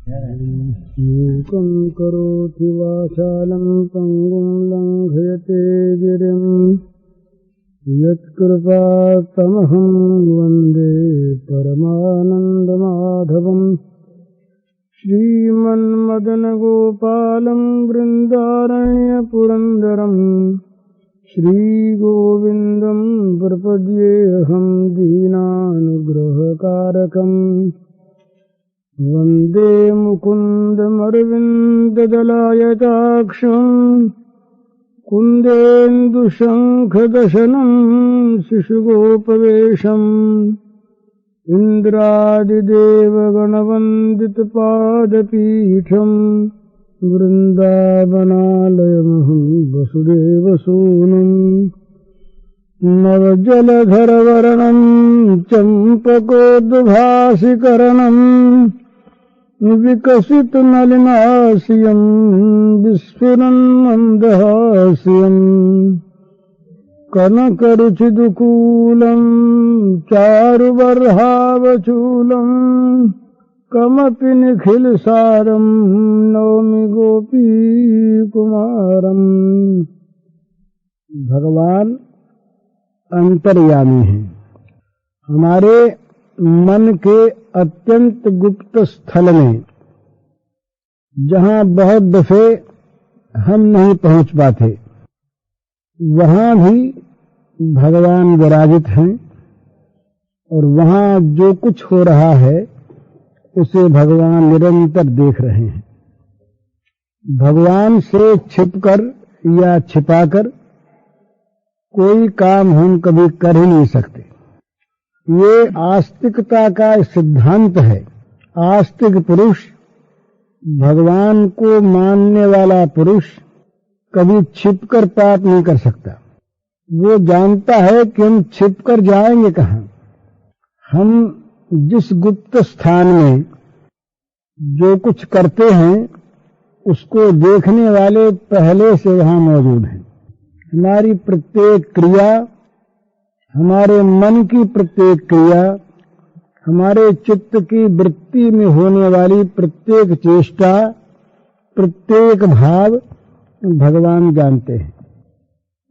मूकं करोति वाचालं पङ्गुं लङ्घयते गिरिं यत्कृपातमहं वन्दे परमानन्दमाधवम् श्रीमन्मदनगोपालं वृन्दारण्यपुरन्दरम् श्रीगोविन्दं प्रपद्येऽहं दीनानुग्रहकारकम् वन्दे मुकुन्दमरविन्ददलायताक्षं कुन्देन्दुशङ्खदशनं शिशुगोपवेशम् इन्द्रादिदेवगणवन्दितपादपीठम् वृन्दावनालयमहं वसुदेवसूनुम् नवजलधरवर्णं चम्पकोद्भासिकरणम् विकसितनलिनास्यं विस्फुरन्मन्दहास्यम् कनकरुचिदुकूलं चारुबर्हावचूलं कमपि निखिलसारं नौमि गोपीकुमारम्। भगवान अंतर्यामी हैं। हमारे मन के अत्यंत गुप्त स्थल में, जहां बहुत दफे हम नहीं पहुंच पाते, वहां भी भगवान विराजित हैं और वहां जो कुछ हो रहा है उसे भगवान निरंतर देख रहे हैं। भगवान से छिपकर या छिपाकर कोई काम हम कभी कर ही नहीं सकते। ये आस्तिकता का सिद्धांत है। आस्तिक पुरुष, भगवान को मानने वाला पुरुष कभी छिपकर पाप नहीं कर सकता। वो जानता है कि हम छिपकर जाएंगे कहां। हम जिस गुप्त स्थान में जो कुछ करते हैं उसको देखने वाले पहले से वहां मौजूद हैं। हमारी प्रत्येक क्रिया, हमारे मन की प्रत्येक क्रिया, हमारे चित्त की वृत्ति में होने वाली प्रत्येक चेष्टा, प्रत्येक भाव भगवान जानते हैं।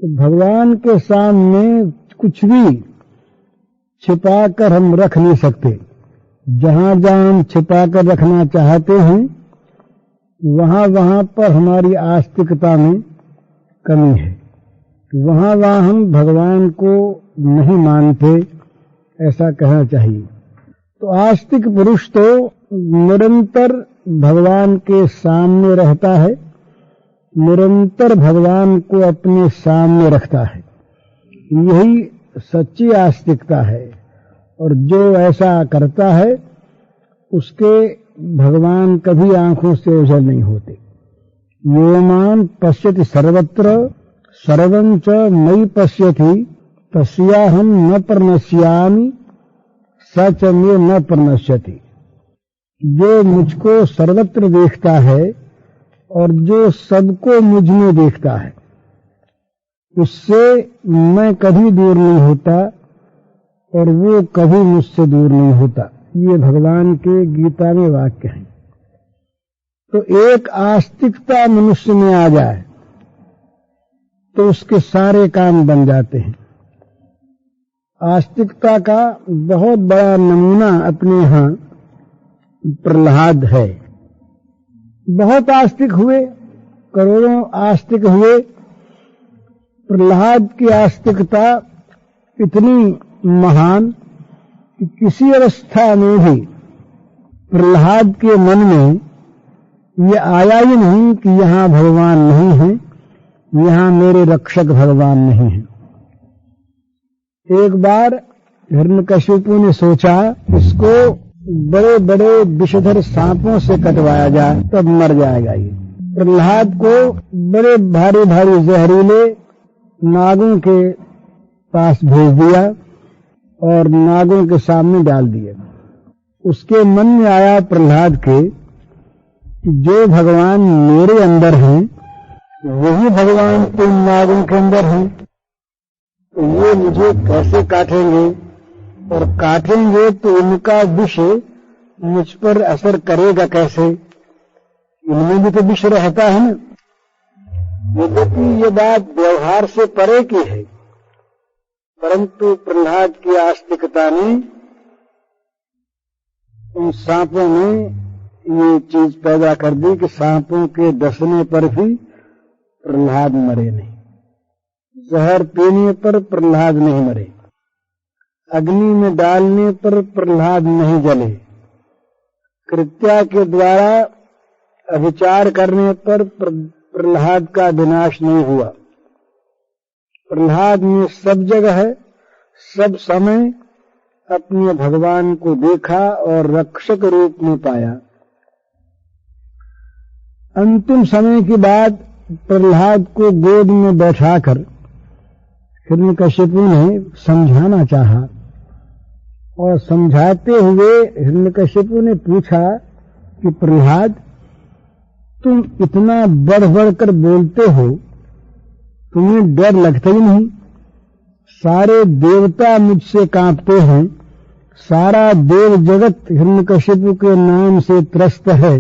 तो भगवान के सामने कुछ भी छिपाकर हम रख नहीं सकते। जहां जहां हम छिपाकर रखना चाहते हैं वहां वहां पर हमारी आस्तिकता में कमी है। वहां वहां हम भगवान को नहीं मानते, ऐसा कहना चाहिए। तो आस्तिक पुरुष तो निरंतर भगवान के सामने रहता है, निरंतर भगवान को अपने सामने रखता है। यही सच्ची आस्तिकता है। और जो ऐसा करता है उसके भगवान कभी आंखों से ओझल नहीं होते। यो मां पश्यति सर्वत्र सर्वं च मयि पश्यति तस्याहं न प्रणश्यामि स च मे न प्रणश्यति। जो मुझको सर्वत्र देखता है और जो सबको मुझ में देखता है उससे मैं कभी दूर नहीं होता और वो कभी मुझसे दूर नहीं होता। ये भगवान के गीता में वाक्य हैं। तो एक आस्तिकता मनुष्य में आ जाए तो उसके सारे काम बन जाते हैं। आस्तिकता का बहुत बड़ा नमूना अपने यहाँ प्रहलाद है। बहुत आस्तिक हुए, करोड़ों आस्तिक हुए। प्रहलाद की आस्तिकता इतनी महान कि किसी अवस्था में भी प्रहलाद के मन में ये आया ही नहीं कि यहाँ भगवान नहीं है, यहाँ मेरे रक्षक भगवान नहीं है। एक बार हिरण्यकशिपु ने सोचा इसको बड़े बड़े विषधर सांपों से कटवाया जाए तब मर जाएगा। ये प्रहलाद को बड़े भारी भारी जहरीले नागों के पास भेज दिया और नागों के सामने डाल दिया। उसके मन में आया प्रहलाद के कि जो भगवान मेरे अंदर हैं वही भगवान तुम नागों के अंदर हैं, तो ये मुझे कैसे काटेंगे, और काटेंगे तो उनका विष मुझ पर असर करेगा कैसे, इनमें भी तो विष रहता है ना। यद्यपि ये बात व्यवहार से परे की है, परंतु प्रहलाद की आस्तिकता ने उन सांपों में ये चीज पैदा कर दी कि सांपों के डसने पर भी प्रहलाद मरे नहीं, जहर पीने पर प्रहलाद नहीं मरे, अग्नि में डालने पर प्रहलाद नहीं जले, कृत्या के द्वारा अभिचार करने पर प्रहलाद का विनाश नहीं हुआ। प्रहलाद ने सब जगह है, सब समय अपने भगवान को देखा और रक्षक रूप में पाया। अंतिम समय की बात प्रहलाद को गोद में बैठाकर हिरण्यकशिपु ने समझाना चाहा, और समझाते हुए हिरण्यकशिपु ने पूछा कि प्रहलाद, तुम इतना बढ़ बढ़कर बोलते हो, तुम्हें डर लगता ही नहीं? सारे देवता मुझसे कांपते हैं, सारा देव जगत हिरण्यकशिपु के नाम से त्रस्त है,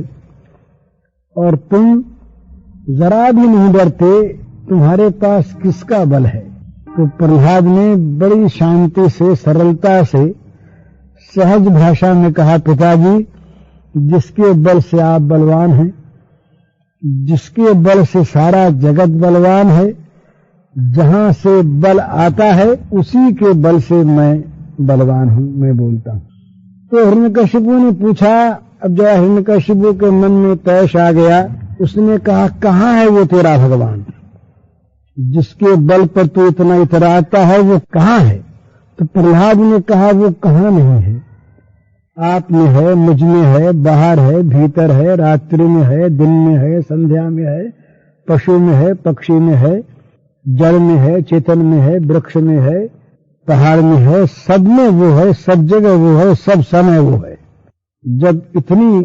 और तुम जरा भी नहीं डरते, तुम्हारे पास किसका बल है? तो प्रहलाद ने बड़ी शांति से, सरलता से, सहज भाषा में कहा, पिताजी, जिसके बल से आप बलवान हैं, जिसके बल से सारा जगत बलवान है, जहां से बल आता है उसी के बल से मैं बलवान हूं, मैं बोलता हूं। तो हिरण्यकशिपु ने पूछा, अब जरा हिरण्यकशिपु के मन में तैश आ गया, उसने कहा, कहां है वो तेरा भगवान जिसके बल पर तू इतना इतराता है, वो कहां है? तो प्रहलाद ने कहा, वो कहां नहीं है, आप में है, मुझ में है, बाहर है, भीतर है, रात्रि में है, दिन में है, संध्या में है, पशु में है, पक्षी में है, जड़ में है, चेतन में है, वृक्ष में है, पहाड़ में है, सब में वो है, सब जगह वो है, सब समय वो है। जब इतनी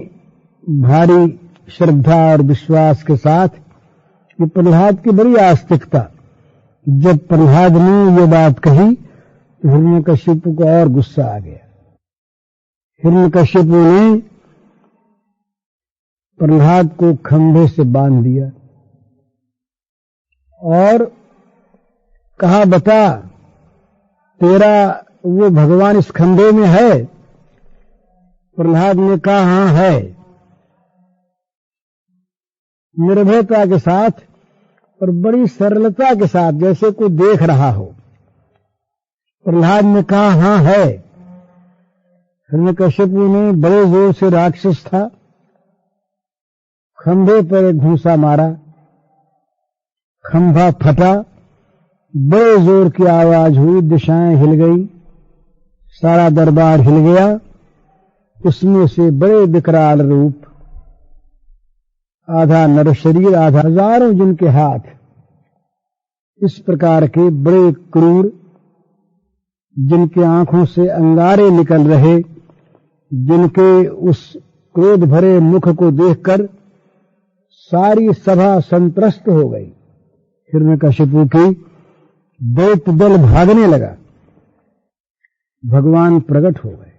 भारी श्रद्धा और विश्वास के साथ, ये प्रहलाद की बड़ी आस्तिकता, जब प्रहलाद ने ये बात कही तो हिरण्यकशिपु को और गुस्सा आ गया। हिरण्यकशिपु ने प्रहलाद को खंभे से बांध दिया और कहा, बता, तेरा वो भगवान इस खंभे में है? प्रहलाद ने कहा, हां है। निर्भयता के साथ और बड़ी सरलता के साथ, जैसे कोई देख रहा हो, प्रहलाद ने कहा, हां है। हिरण्यकशिपु ने बड़े जोर से, राक्षस था, खंभे पर एक घूंसा मारा, खंभा फटा, बड़े जोर की आवाज हुई, दिशाएं हिल गई, सारा दरबार हिल गया, उसमें से बड़े विकराल रूप, आधा नर शरीर, आधा हजारों जिनके हाथ, इस प्रकार के बड़े क्रूर, जिनके आंखों से अंगारे निकल रहे, जिनके उस क्रोध भरे मुख को देखकर सारी सभा संत्रस्त हो गई। हिरण्यकशिपु की दैत्य दल भागने लगा, भगवान प्रकट हो गए।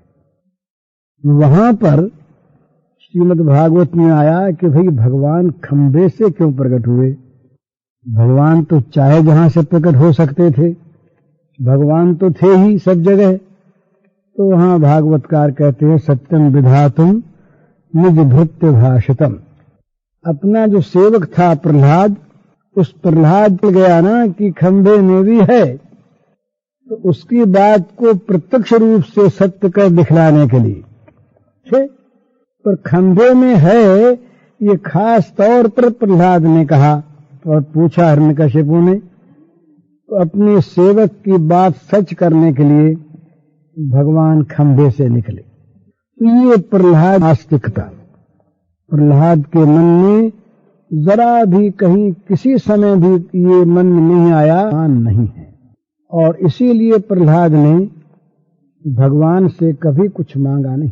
वहां पर श्रीमद् भागवत में आया कि भाई भगवान खंभे से क्यों प्रकट हुए? भगवान तो चाहे जहां से प्रकट हो सकते थे, भगवान तो थे ही सब जगह। तो वहां भागवतकार कहते हैं, सत्यम विधातुम निज भृत्य भाषितम। अपना जो सेवक था प्रहलाद, उस प्रहलाद गया ना कि खंभे में भी है, तो उसकी बात को प्रत्यक्ष रूप से सत्य कर दिखलाने के लिए थे, पर खंभे में है ये खास तौर पर प्रहलाद ने कहा और पूछा हिरण्यकशिपु ने, तो अपने सेवक की बात सच करने के लिए भगवान खंभे से निकले। तो ये प्रहलाद आस्तिकता, प्रहलाद के मन में जरा भी कहीं किसी समय भी ये मन में नहीं आया, नहीं है, और इसीलिए प्रहलाद ने भगवान से कभी कुछ मांगा नहीं।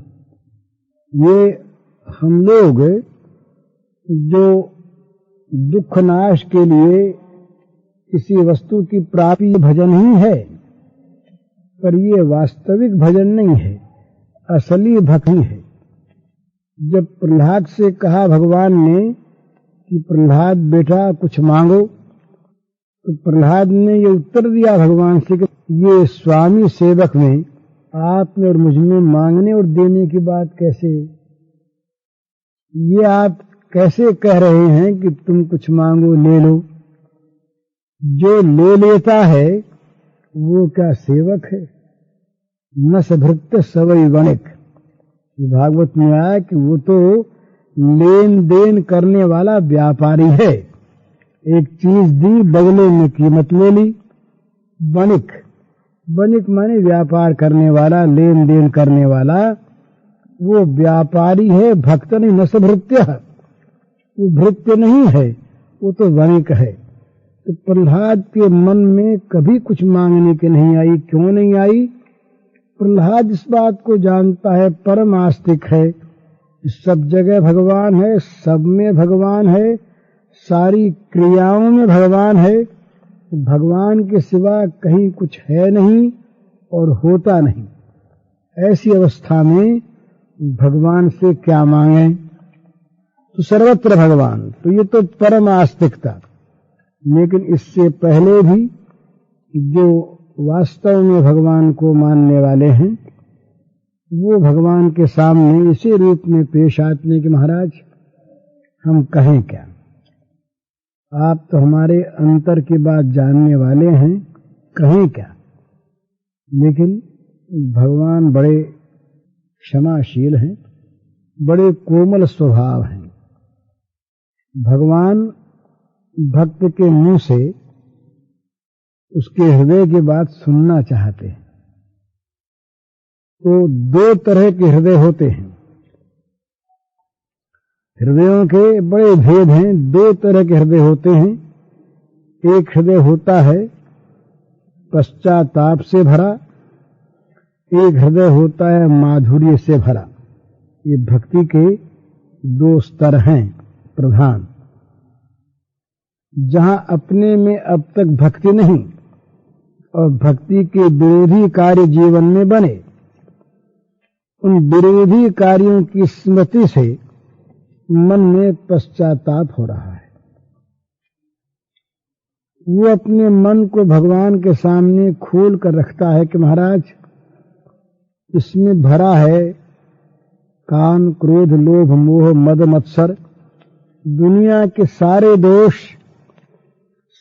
ये हम लोग जो दुख नाश के लिए किसी वस्तु की प्राप्ति भजन ही है, पर ये वास्तविक भजन नहीं है, असली भक्ति है। जब प्रहलाद से कहा भगवान ने कि प्रहलाद बेटा कुछ मांगो, तो प्रहलाद ने ये उत्तर दिया भगवान से कि ये स्वामी सेवक में आप में और मुझ में मांगने और देने की बात कैसे, ये आप कैसे कह रहे हैं कि तुम कुछ मांगो ले लो। जो ले लेता है वो क्या सेवक है? न सभृत्य सवै वणिक, भागवत में आया कि वो तो लेन देन करने वाला व्यापारी है। एक चीज दी बदले में कीमत ले ली। वणिक, वणिक माने व्यापार करने वाला, लेन देन करने वाला, वो व्यापारी है, भक्त नहीं। न सभृत्य, वो भृत्य नहीं है, वो तो वणिक है। तो प्रहलाद के मन में कभी कुछ मांगने की नहीं आई। क्यों नहीं आई? प्रहलाद इस बात को जानता है, परम आस्तिक है, सब जगह भगवान है, सब में भगवान है, सारी क्रियाओं में भगवान है, भगवान के सिवा कहीं कुछ है नहीं और होता नहीं। ऐसी अवस्था में भगवान से क्या मांगे? तो सर्वत्र भगवान, तो ये तो परम आस्तिकता। लेकिन इससे पहले भी जो वास्तव में भगवान को मानने वाले हैं, वो भगवान के सामने इसी रूप में पेश आते हैं कि महाराज हम कहें क्या, आप तो हमारे अंतर की बात जानने वाले हैं, कहें क्या। लेकिन भगवान बड़े क्षमाशील हैं, बड़े कोमल स्वभाव हैं। भगवान भक्त के मुंह से उसके हृदय की बात सुनना चाहते हैं। तो दो तरह के हृदय होते हैं, हृदयों के बड़े भेद हैं। दो तरह के हृदय होते हैं। एक हृदय होता है पश्चाताप से भरा, एक हृदय होता है माधुर्य से भरा। ये भक्ति के दो स्तर हैं प्रधान। जहां अपने में अब तक भक्ति नहीं और भक्ति के विरोधी कार्य जीवन में बने, उन विरोधी कार्यों की स्मृति से मन में पश्चाताप हो रहा है। वो अपने मन को भगवान के सामने खोल कर रखता है कि महाराज इसमें भरा है काम, क्रोध, लोभ, मोह, मद, मत्सर, दुनिया के सारे दोष,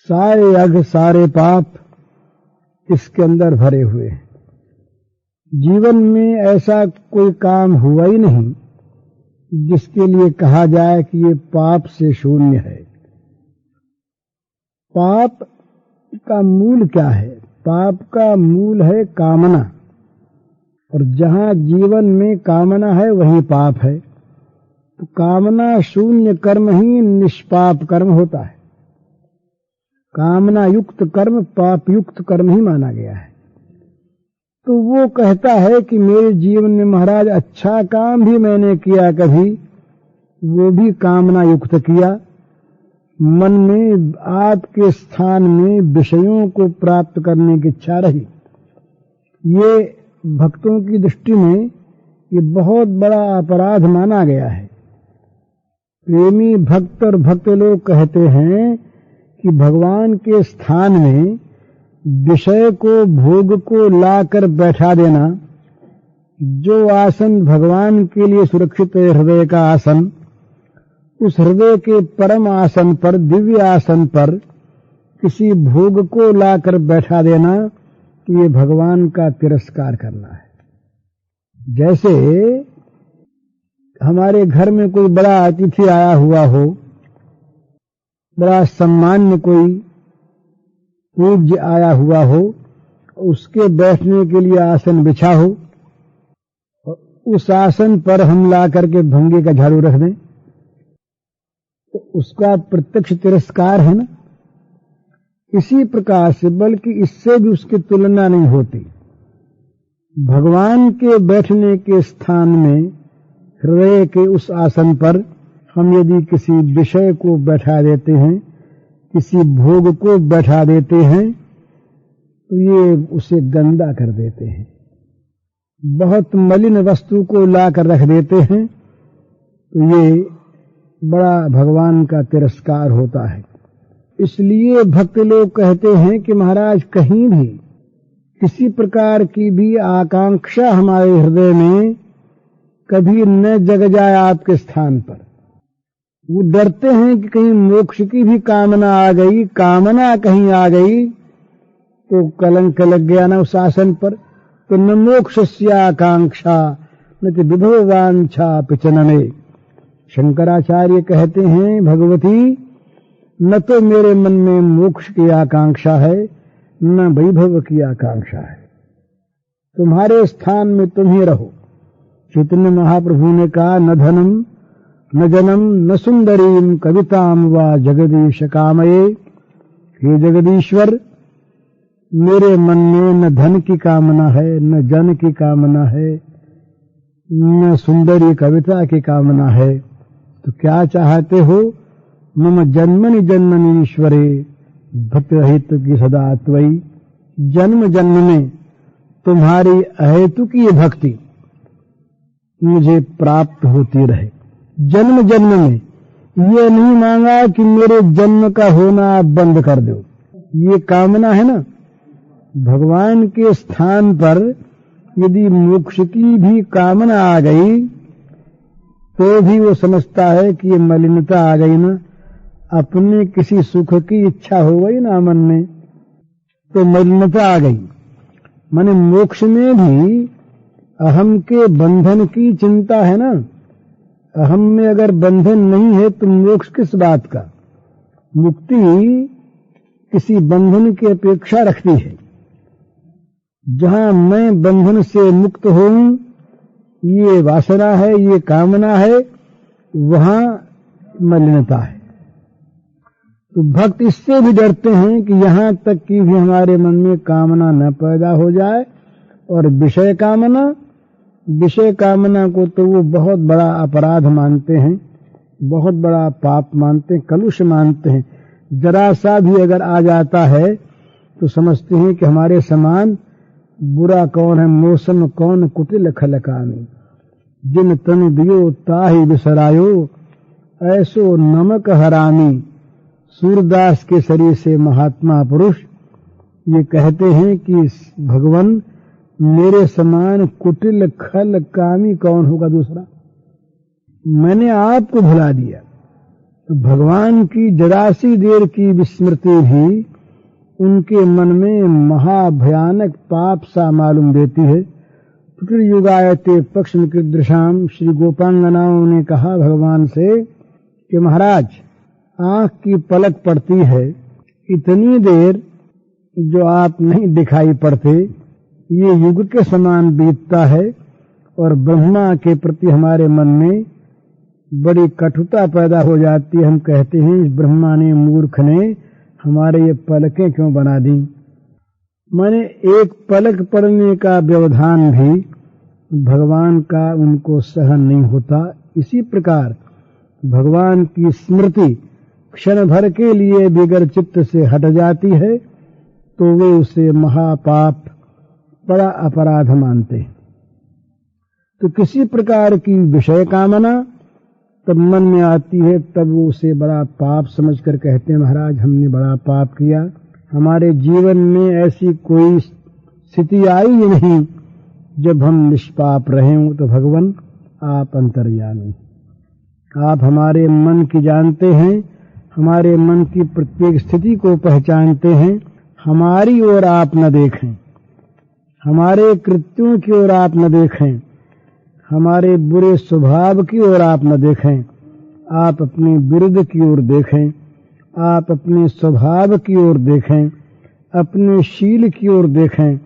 सारे अघ, सारे पाप इसके अंदर भरे हुए हैं। जीवन में ऐसा कोई काम हुआ ही नहीं जिसके लिए कहा जाए कि ये पाप से शून्य है। पाप का मूल क्या है? पाप का मूल है कामना, और जहां जीवन में कामना है वहीं पाप है। तो कामना शून्य कर्म ही निष्पाप कर्म होता है। कामना युक्त कर्म पाप युक्त कर्म ही माना गया है। तो वो कहता है कि मेरे जीवन में महाराज अच्छा काम भी मैंने किया, कभी वो भी कामना युक्त किया। मन में आपके स्थान में विषयों को प्राप्त करने की इच्छा रही। ये भक्तों की दृष्टि में ये बहुत बड़ा अपराध माना गया है। प्रेमी भक्त और भक्त लोग कहते हैं कि भगवान के स्थान में विषय को, भोग को लाकर बैठा देना, जो आसन भगवान के लिए सुरक्षित है हृदय का आसन, उस हृदय के परम आसन पर, दिव्य आसन पर किसी भोग को लाकर बैठा देना, कि ये भगवान का तिरस्कार करना है। जैसे हमारे घर में कोई बड़ा अतिथि आया हुआ हो, बड़ा सम्मान्य कोई पूज्य आया हुआ हो, उसके बैठने के लिए आसन बिछा हो, और उस आसन पर हम ला करके भंगे का झाड़ू रख दें, तो उसका प्रत्यक्ष तिरस्कार है ना। इसी प्रकार से, बल्कि इससे भी उसकी तुलना नहीं होती, भगवान के बैठने के स्थान में, हृदय के उस आसन पर हम यदि किसी विषय को बैठा देते हैं, किसी भोग को बैठा देते हैं, तो ये उसे गंदा कर देते हैं। बहुत मलिन वस्तु को ला कर रख देते हैं, तो ये बड़ा भगवान का तिरस्कार होता है। इसलिए भक्त लोग कहते हैं कि महाराज कहीं भी किसी प्रकार की भी आकांक्षा हमारे हृदय में कभी न जग जाए आपके स्थान पर। वो डरते हैं कि कहीं मोक्ष की भी कामना आ गई, कामना कहीं आ गई तो कलंक लग गया ना उस आसन पर। तो न मोक्षस्य आकांक्षा न तो विभववांछा पिचनने। शंकराचार्य कहते हैं भगवती न तो मेरे मन में मोक्ष की आकांक्षा है न वैभव की आकांक्षा है, तुम्हारे स्थान में तुम ही रहो। चैतन्य महाप्रभु ने कहा न धनम न जनम न सुंदरीम कविताम वा जगदीश कामये। हे जगदीश्वर, मेरे मन में न धन की कामना है, न जन की कामना है, न सुंदरी कविता की कामना है। तो क्या चाहते हो? मम जन्मनि जन्मनि ईश्वरे भक्ति रहित की सदा त्वयि। जन्म जन्म में तुम्हारी अहेतु की भक्ति मुझे प्राप्त होती रहे। जन्म जन्म में ये नहीं मांगा कि मेरे जन्म का होना आप बंद कर दो, ये कामना है ना। भगवान के स्थान पर यदि मोक्ष की भी कामना आ गई तो भी वो समझता है कि ये मलिनता आ गई ना, अपने किसी सुख की इच्छा हो गई ना मन में तो मलिनता आ गई। माने मोक्ष में भी अहम के बंधन की चिंता है ना। अहम में अगर बंधन नहीं है तो मोक्ष किस बात का। मुक्ति किसी बंधन की अपेक्षा रखती है। जहां मैं बंधन से मुक्त हूं, ये वासना है, ये कामना है, वहां मलिनता है। तो भक्त इससे भी डरते हैं कि यहां तक कि भी हमारे मन में कामना न पैदा हो जाए। और विषय कामना को तो वो बहुत बड़ा अपराध मानते हैं, बहुत बड़ा पाप मानते हैं, कलुष मानते हैं। जरा सा भी अगर आ जाता है तो समझते हैं कि हमारे समान बुरा कौन है, मौसम कौन कुटिल खलकामी। जिन तन दियो ताहि बिसरायो, ऐसो नमक हरामी। सूरदास के शरीर से महात्मा पुरुष ये कहते हैं कि भगवान मेरे समान कुटिल खल कामी कौन होगा दूसरा। मैंने आपको भुला दिया। तो भगवान की जरा सी देर की विस्मृति भी उनके मन में महाभयानक पाप सा मालूम देती है। फिर युगायते पक्ष्म कीदृशाम। श्री गोपांगनाओं ने कहा भगवान से कि महाराज, आंख की पलक पड़ती है, इतनी देर जो आप नहीं दिखाई पड़ते, ये युग के समान बीतता है। और ब्रह्मा के प्रति हमारे मन में बड़ी कटुता पैदा हो जाती है। हम कहते हैं इस ब्रह्मा ने, मूर्ख ने हमारे ये पलकें क्यों बना दी। माने एक पलक पड़ने का व्यवधान भी भगवान का उनको सहन नहीं होता। इसी प्रकार भगवान की स्मृति क्षण भर के लिए बिगर चित्त से हट जाती है तो वे उसे महापाप, बड़ा अपराध मानते हैं। तो किसी प्रकार की विषय कामना तब मन में आती है, तब वो उसे बड़ा पाप समझकर कहते हैं महाराज हमने बड़ा पाप किया। हमारे जीवन में ऐसी कोई स्थिति आई ही नहीं जब हम निष्पाप रहे हों। तो भगवान आप अंतर्यामी, आप हमारे मन की जानते हैं, हमारे मन की प्रत्येक स्थिति को पहचानते हैं। हमारी ओर आप न देखें, हमारे कृत्यों की ओर आप न देखें, हमारे बुरे स्वभाव की ओर आप न देखें, आप अपने विरुद्ध की ओर देखें, आप अपने स्वभाव की ओर देखें, अपने शील की ओर देखें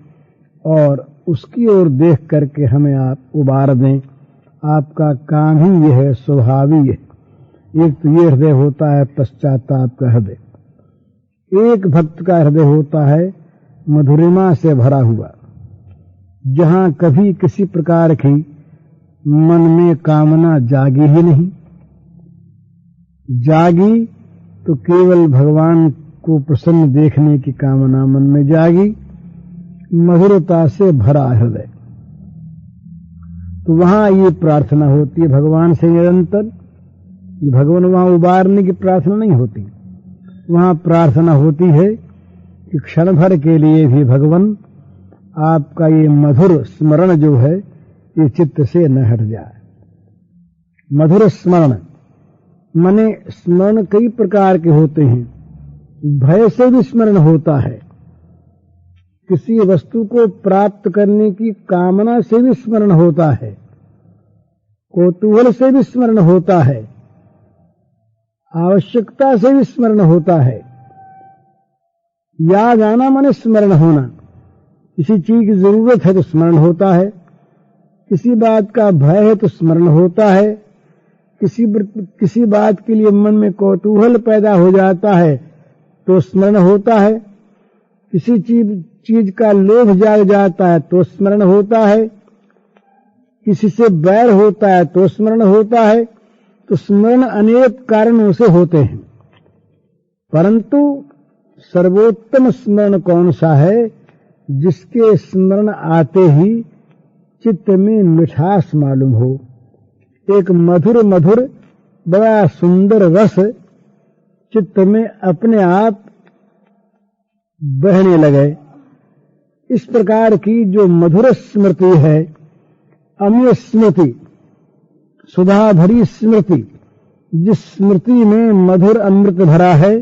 और उसकी ओर देख करके हमें आप उबार दें। आपका काम ही यह है, स्वभाव ही है। एक तो ये हृदय होता है पश्चाताप का हृदय, एक भक्त का हृदय होता है मधुरिमा से भरा हुआ, जहां कभी किसी प्रकार की मन में कामना जागी ही नहीं। जागी तो केवल भगवान को प्रसन्न देखने की कामना मन में जागी, मधुरता से भरा हृदय। तो वहां ये प्रार्थना होती है भगवान से निरंतर। ये भगवान वहां उबारने की प्रार्थना नहीं होती, वहां प्रार्थना होती है कि क्षण भर के लिए भी भगवान आपका ये मधुर स्मरण जो है ये चित्त से न हट जाए। मधुर स्मरण माने स्मरण कई प्रकार के होते हैं। भय से भी स्मरण होता है, किसी वस्तु को प्राप्त करने की कामना से भी स्मरण होता है, कौतूहल से भी स्मरण होता है, आवश्यकता से भी स्मरण होता है। याद आना माने स्मरण होना। किसी चीज की जरूरत है तो स्मरण होता है, किसी बात का भय है तो स्मरण होता है, किसी बात के लिए मन में कौतूहल पैदा हो जाता है तो स्मरण होता है, किसी चीज का लोभ जाग जाता है तो स्मरण होता है, किसी से बैर होता है तो स्मरण होता है। तो स्मरण अनेक कारणों से होते हैं, परंतु सर्वोत्तम स्मरण कौन सा है? जिसके स्मरण आते ही चित्त में मिठास मालूम हो, एक मधुर मधुर बड़ा सुंदर रस चित्त में अपने आप बहने लगे। इस प्रकार की जो मधुर स्मृति है, अमृत स्मृति, सुधा भरी स्मृति, जिस स्मृति में मधुर अमृत भरा है,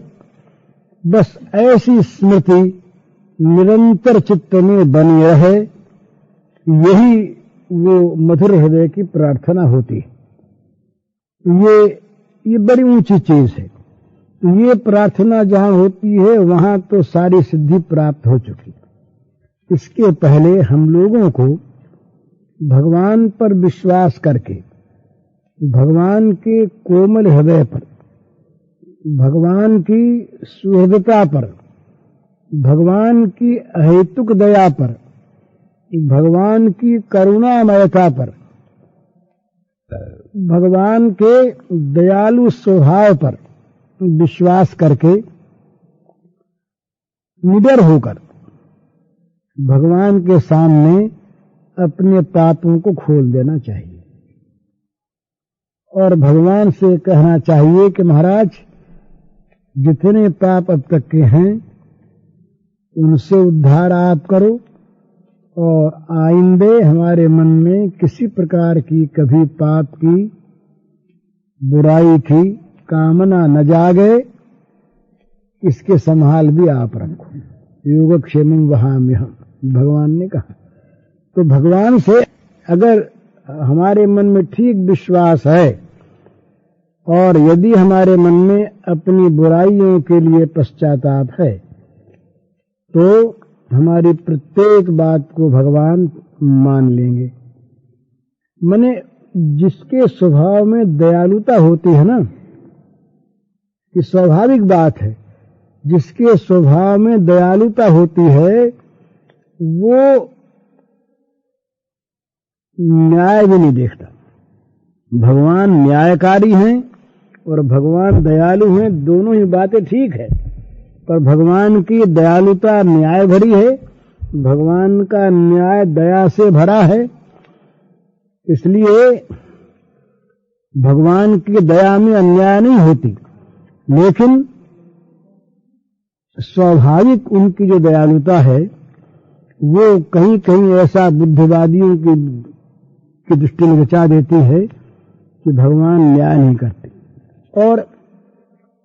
बस ऐसी स्मृति निरंतर चित्त में बनी रहे, यही वो मधुर हृदय की प्रार्थना होती है। ये बड़ी ऊंची चीज है। ये प्रार्थना जहां होती है वहां तो सारी सिद्धि प्राप्त हो चुकी। इसके पहले हम लोगों को भगवान पर विश्वास करके, भगवान के कोमल हृदय पर, भगवान की सुहृदता पर, भगवान की अहेतुक दया पर, भगवान की करुणामयता पर, भगवान के दयालु स्वभाव पर विश्वास करके निडर होकर भगवान के सामने अपने पापों को खोल देना चाहिए और भगवान से कहना चाहिए कि महाराज, जितने पाप अब तक के हैं उनसे उद्धार आप करो और आइंदे हमारे मन में किसी प्रकार की कभी पाप की, बुराई की कामना न जागे, इसके संभाल भी आप रखो। योगक्षेमं वहाम्यहम्, भगवान ने कहा। तो भगवान से अगर हमारे मन में ठीक विश्वास है और यदि हमारे मन में अपनी बुराइयों के लिए पश्चाताप है, तो हमारी प्रत्येक बात को भगवान मान लेंगे। माने जिसके स्वभाव में दयालुता होती है ना, ये स्वाभाविक बात है, जिसके स्वभाव में दयालुता होती है वो न्याय भी नहीं देखता। भगवान न्यायकारी हैं और भगवान दयालु हैं, दोनों ही बातें ठीक है, पर भगवान की दयालुता न्याय भरी है, भगवान का न्याय दया से भरा है। इसलिए भगवान की दया में अन्याय नहीं होती, लेकिन स्वाभाविक उनकी जो दयालुता है वो कहीं कहीं ऐसा बुद्धिवादियों की दृष्टि में रचा देती है कि भगवान न्याय नहीं करते। और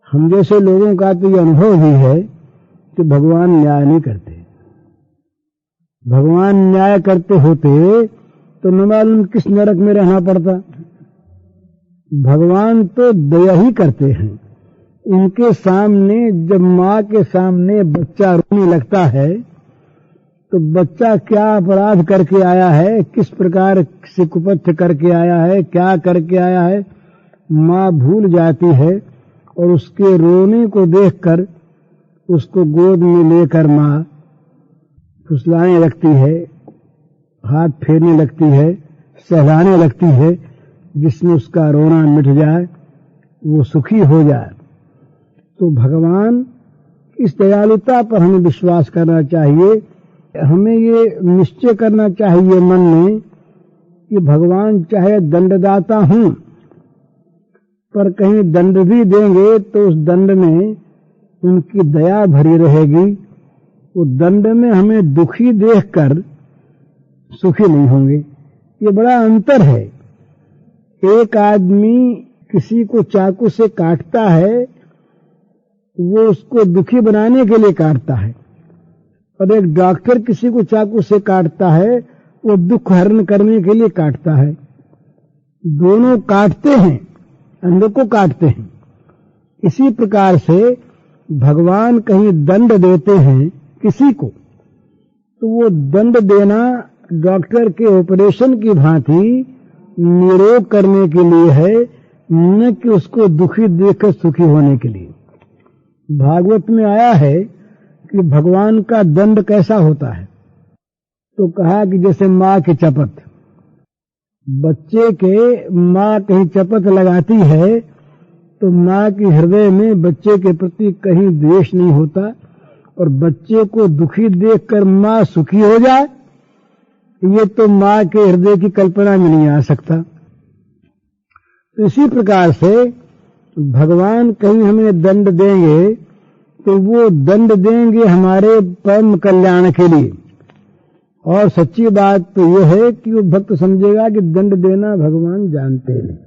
हम जैसे लोगों का तो ये अनुभव भी है कि भगवान न्याय नहीं करते। भगवान न्याय करते होते तो न मालूम किस नरक में रहना पड़ता। भगवान तो दया ही करते हैं। उनके सामने जब माँ के सामने बच्चा रोने लगता है तो बच्चा क्या अपराध करके आया है, किस प्रकार से कुपथ्य करके आया है, क्या करके आया है, माँ भूल जाती है और उसके रोने को देखकर उसको गोद में लेकर माँ फुसलाने लगती है, हाथ फेरने लगती है, सहलाने लगती है, जिसमें उसका रोना मिट जाए, वो सुखी हो जाए। तो भगवान इस दयालुता पर हमें विश्वास करना चाहिए। हमें ये निश्चय करना चाहिए मन में कि भगवान चाहे दंडदाता हूं, पर कहीं दंड भी देंगे तो उस दंड में उनकी दया भरी रहेगी। वो दंड में हमें दुखी देखकर सुखी नहीं होंगे। ये बड़ा अंतर है। एक आदमी किसी को चाकू से काटता है, वो उसको दुखी बनाने के लिए काटता है, और एक डॉक्टर किसी को चाकू से काटता है, वो दुख हरण करने के लिए काटता है। दोनों काटते हैं, अंग को काटते हैं। इसी प्रकार से भगवान कहीं दंड देते हैं किसी को, तो वो दंड देना डॉक्टर के ऑपरेशन की भांति निरोग करने के लिए है, न कि उसको दुखी देखकर सुखी होने के लिए। भागवत में आया है कि भगवान का दंड कैसा होता है, तो कहा कि जैसे माँ की चपत, बच्चे के माँ कहीं चपत लगाती है तो माँ के हृदय में बच्चे के प्रति कहीं द्वेष नहीं होता, और बच्चे को दुखी देखकर माँ सुखी हो जाए, ये तो माँ के हृदय की कल्पना में नहीं आ सकता। तो इसी प्रकार से भगवान कहीं हमें दंड देंगे तो वो दंड देंगे हमारे परम कल्याण के लिए। और सच्ची बात तो ये है कि वो भक्त समझेगा कि दंड देना भगवान जानते हैं,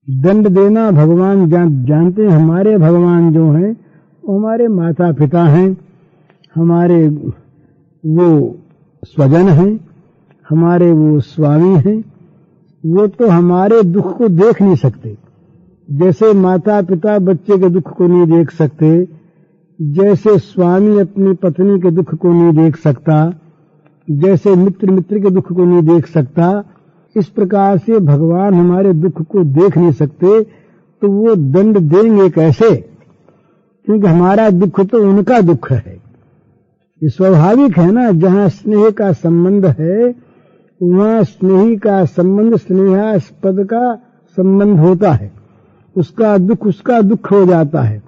दंड देना भगवान जानते हैं। हमारे भगवान जो हैं वो हमारे माता पिता हैं, हमारे वो स्वजन हैं, हमारे वो स्वामी हैं। वो तो हमारे दुख को देख नहीं सकते, जैसे माता पिता बच्चे के दुख को नहीं देख सकते, जैसे स्वामी अपनी पत्नी के दुख को नहीं देख सकता, जैसे मित्र मित्र के दुख को नहीं देख सकता, इस प्रकार से भगवान हमारे दुख को देख नहीं सकते, तो वो दंड देंगे कैसे? क्योंकि हमारा दुख तो उनका दुख है। ये स्वाभाविक है ना, जहां स्नेह का संबंध है वहां स्नेही का संबंध स्नेहास्पद का संबंध होता है, उसका दुख हो जाता है।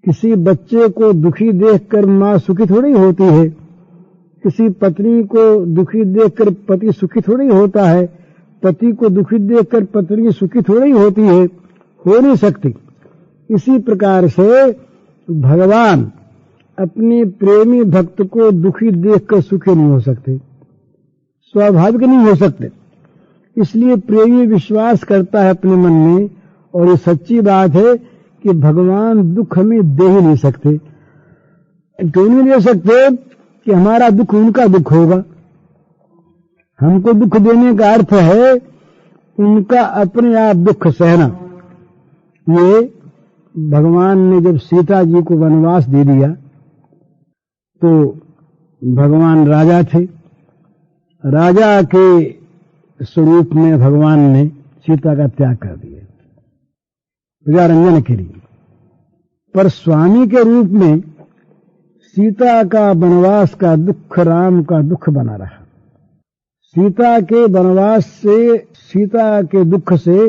किसी बच्चे को दुखी देखकर माँ सुखी थोड़ी होती है, किसी पत्नी को दुखी देखकर पति सुखी थोड़ी होता है, पति को दुखी देखकर पत्नी सुखी थोड़ी होती है, हो नहीं सकती। इसी प्रकार से भगवान अपने प्रेमी भक्त को दुखी देखकर सुखी नहीं हो सकते, स्वाभाविक नहीं हो सकते। इसलिए प्रेमी विश्वास करता है अपने मन में, और ये सच्ची बात है कि भगवान दुख हमें दे ही नहीं सकते। क्यों नहीं दे सकते? कि हमारा दुख उनका दुख होगा। हमको दुख देने का अर्थ है उनका अपने आप दुख सहना। ये भगवान ने जब सीता जी को वनवास दे दिया तो भगवान राजा थे, राजा के स्वरूप में भगवान ने सीता का त्याग कर दिया प्रजारंजन के लिए, पर स्वामी के रूप में सीता का वनवास का दुख राम का दुख बना रहा। सीता के वनवास से, सीता के दुख से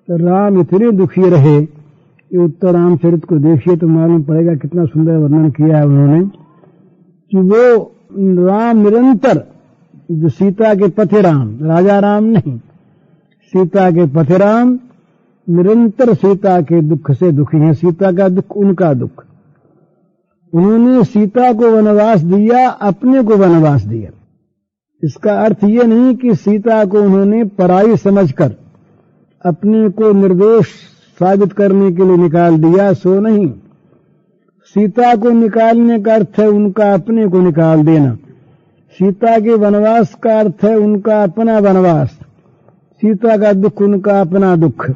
राम इतने दुखी रहे। ये उत्तर रामचरित को देखिए तो मालूम पड़ेगा कितना सुंदर वर्णन किया है उन्होंने, कि वो राम निरंतर, जो सीता के पति राम, राजा राम नहीं, सीता के पति राम निरंतर सीता के दुख से दुखी हैं। सीता का दुख उनका दुख। उन्होंने सीता को वनवास दिया, अपने को वनवास दिया। इसका अर्थ ये नहीं कि सीता को उन्होंने पराई समझकर अपने को निर्दोष साबित करने के लिए निकाल दिया, सो नहीं। सीता को निकालने का अर्थ है उनका अपने को निकाल देना। सीता के वनवास का अर्थ है उनका अपना वनवास, सीता का दुख उनका अपना दुख,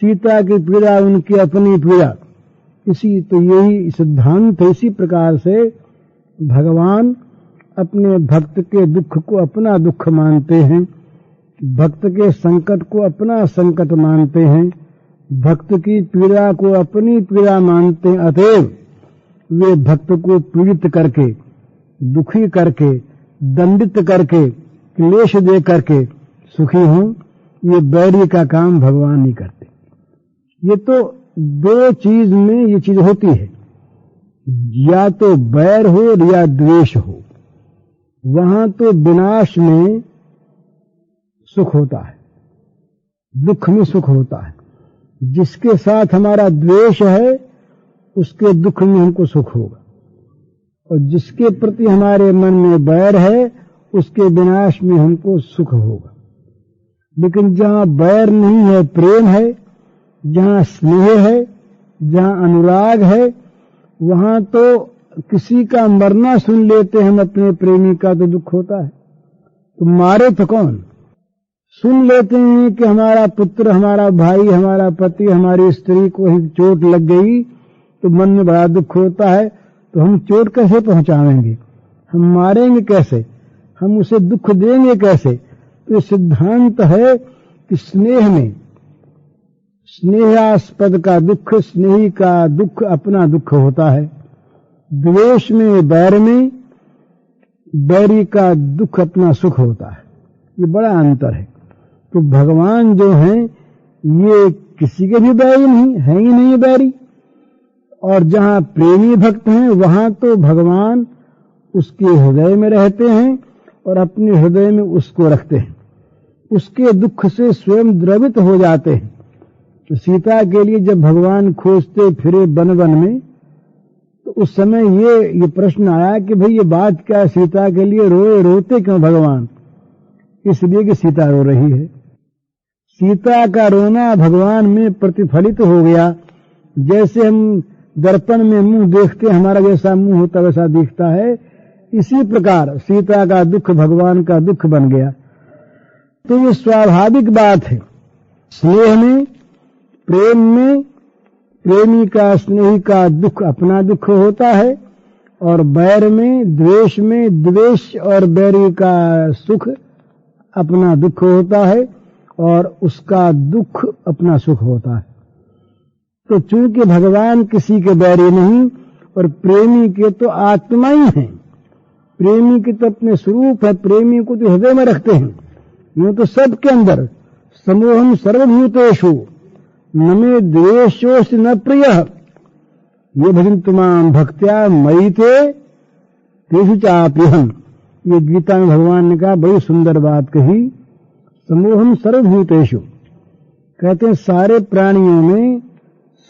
सीता की पीड़ा उनकी अपनी पीड़ा। इसी तो यही सिद्धांत है। इसी प्रकार से भगवान अपने भक्त के दुख को अपना दुख मानते हैं, भक्त के संकट को अपना संकट मानते हैं, भक्त की पीड़ा को अपनी पीड़ा मानते हैं। अतएव वे भक्त को पीड़ित करके, दुखी करके, दंडित करके, क्लेश दे करके सुखी हों, ये बैरी का काम भगवान नहीं करते। ये तो दो चीज में ये चीज होती है, या तो बैर हो या द्वेष हो। वहां तो विनाश में सुख होता है, दुख में सुख होता है। जिसके साथ हमारा द्वेष है उसके दुख में हमको सुख होगा, और जिसके प्रति हमारे मन में बैर है उसके विनाश में हमको सुख होगा। लेकिन जहां बैर नहीं है, प्रेम है, जहां स्नेह है, जहां अनुराग है, वहां तो किसी का मरना सुन लेते हम अपने प्रेमी का तो दुख होता है। तो मारे तो कौन, सुन लेते हैं कि हमारा पुत्र, हमारा भाई, हमारा पति, हमारी स्त्री को ही चोट लग गई तो मन में बड़ा दुख होता है। तो हम चोट कैसे पहुंचाएंगे, हम मारेंगे कैसे, हम उसे दुख देंगे कैसे? तो सिद्धांत है कि स्नेह में, स्नेहास्पद का दुख, स्नेही का दुख अपना दुख होता है। द्वेष में, बैर में, बैरी का दुख अपना सुख होता है। ये बड़ा अंतर है। तो भगवान जो हैं ये किसी के भी बैरी नहीं है, ही नहीं बैरी। और जहां प्रेमी भक्त हैं वहां तो भगवान उसके हृदय में रहते हैं और अपने हृदय में उसको रखते हैं, उसके दुख से स्वयं द्रवित हो जाते हैं। तो सीता के लिए जब भगवान खोजते फिरे वन वन में, तो उस समय ये प्रश्न आया कि भाई ये बात क्या है, सीता के लिए रोते क्यों भगवान? इसलिए कि सीता रो रही है। सीता का रोना भगवान में प्रतिफलित हो गया। जैसे हम दर्पण में मुंह देखते, हमारा जैसा मुंह होता वैसा दिखता है, इसी प्रकार सीता का दुख भगवान का दुख बन गया। तो ये स्वाभाविक बात है। स्नेह में, प्रेम में, प्रेमी का, स्नेही का दुख अपना दुख होता है, और बैर में, द्वेष में, द्वेष और बैरी का सुख अपना दुख होता है, और उसका दुख अपना सुख होता है। तो चूंकि भगवान किसी के बैरी नहीं और प्रेमी के तो आत्मा ही हैं, प्रेमी के तो अपने स्वरूप है, प्रेमी को तो हृदय में रखते हैं। यूं तो सबके अंदर समूहम सर्वभूतेषु न मे द्वेषोऽस्ति न प्रियः ये भजन तुमाम भक्त्या मयि ते तेषु चाप्यहम्। ये गीता में भगवान ने कहा, बड़ी सुंदर बात कही। समूहम सर्वभूतेषु, कहते हैं सारे प्राणियों में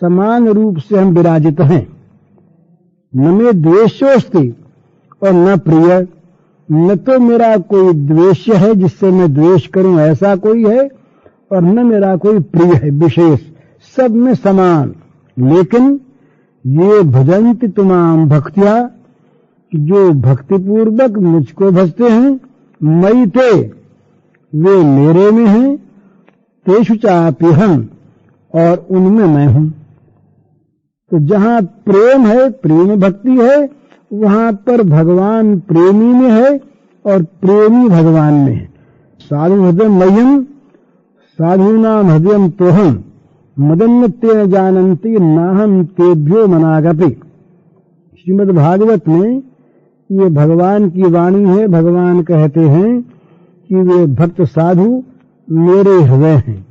समान रूप से हम विराजित हैं। न मे द्वेषोऽस्ति और न प्रिय, न तो मेरा कोई द्वेष है जिससे मैं द्वेष करूं ऐसा कोई है, और न मेरा कोई प्रिय है विशेष, सब में समान। लेकिन ये भजन्ति तुमाम भक्त्या, जो भक्तिपूर्वक मुझको भजते हैं, मयि ते, वे मेरे में हैं, तेषु चाप्यहम्, और उनमें मैं हूं। तो जहां प्रेम है, प्रेम भक्ति है, वहां पर भगवान प्रेमी में है और प्रेमी भगवान में है। साधु हृदय मह्यम साधूनाम हृदयम तोहम मदन्य तेन जानन्ति नाहम तेभ्यो मनागपि। श्रीमद् भागवत में ये भगवान की वाणी है। भगवान कहते हैं कि वे भक्त साधु मेरे हृदय हैं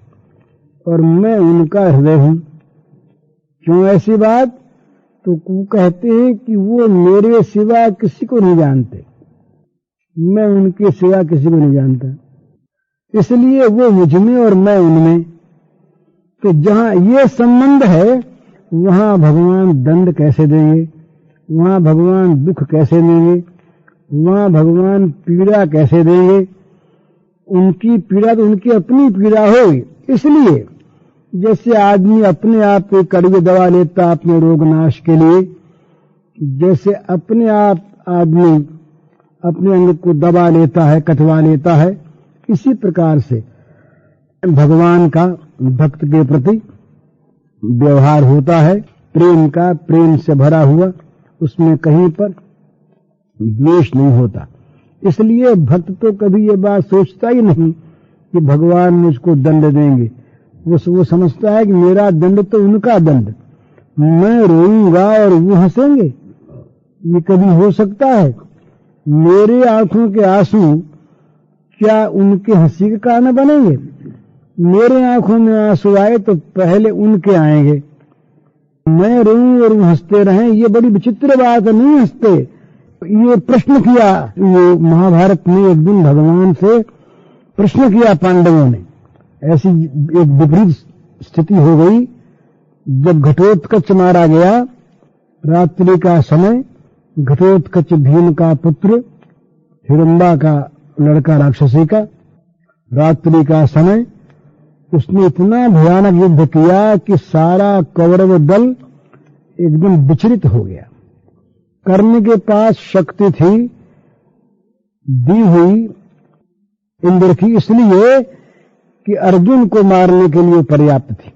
और मैं उनका हृदय हूं। क्यों ऐसी बात? तो कहते हैं कि वो मेरे सिवा किसी को नहीं जानते, मैं उनके सिवा किसी को नहीं जानता, इसलिए वो मुझ में और मैं उनमें। तो जहां ये संबंध है वहां भगवान दंड कैसे देंगे, वहां भगवान दुख कैसे देंगे, वहां भगवान पीड़ा कैसे देंगे? उनकी पीड़ा तो उनकी अपनी पीड़ा होगी। इसलिए जैसे आदमी अपने आप कोई कड़वी दवा लेता अपने रोग नाश के लिए, जैसे अपने आप आदमी अपने अंग को दबा लेता है, कटवा लेता है, इसी प्रकार से भगवान का भक्त के प्रति व्यवहार होता है। प्रेम का, प्रेम से भरा हुआ, उसमें कहीं पर द्वेष नहीं होता। इसलिए भक्त तो कभी ये बात सोचता ही नहीं कि भगवान मुझको दंड देंगे। वो समझता है कि मेरा दंड तो उनका दंड, मैं रोऊंगा और वो हंसेंगे, ये कभी हो सकता है? मेरे आंखों के आंसू क्या उनके हंसी के कारण बनेंगे? मेरे आंखों में आंसू आए तो पहले उनके आएंगे। मैं रोऊं और वो हंसते रहें, ये बड़ी विचित्र बात है। नहीं हंसते। ये प्रश्न किया ये महाभारत में एक दिन भगवान से प्रश्न किया पांडवों ने। ऐसी एक विपरीत स्थिति हो गई जब घटोत्कच मारा गया। रात्रि का समय, घटोत्कच भीम का पुत्र, हिडम्बा का लड़का राक्षसी का, रात्रि का समय, उसने इतना भयानक युद्ध किया कि सारा कौरव दल एकदम विचलित हो गया। कर्ण के पास शक्ति थी दी हुई इंद्र की, इसलिए कि अर्जुन को मारने के लिए पर्याप्त थी।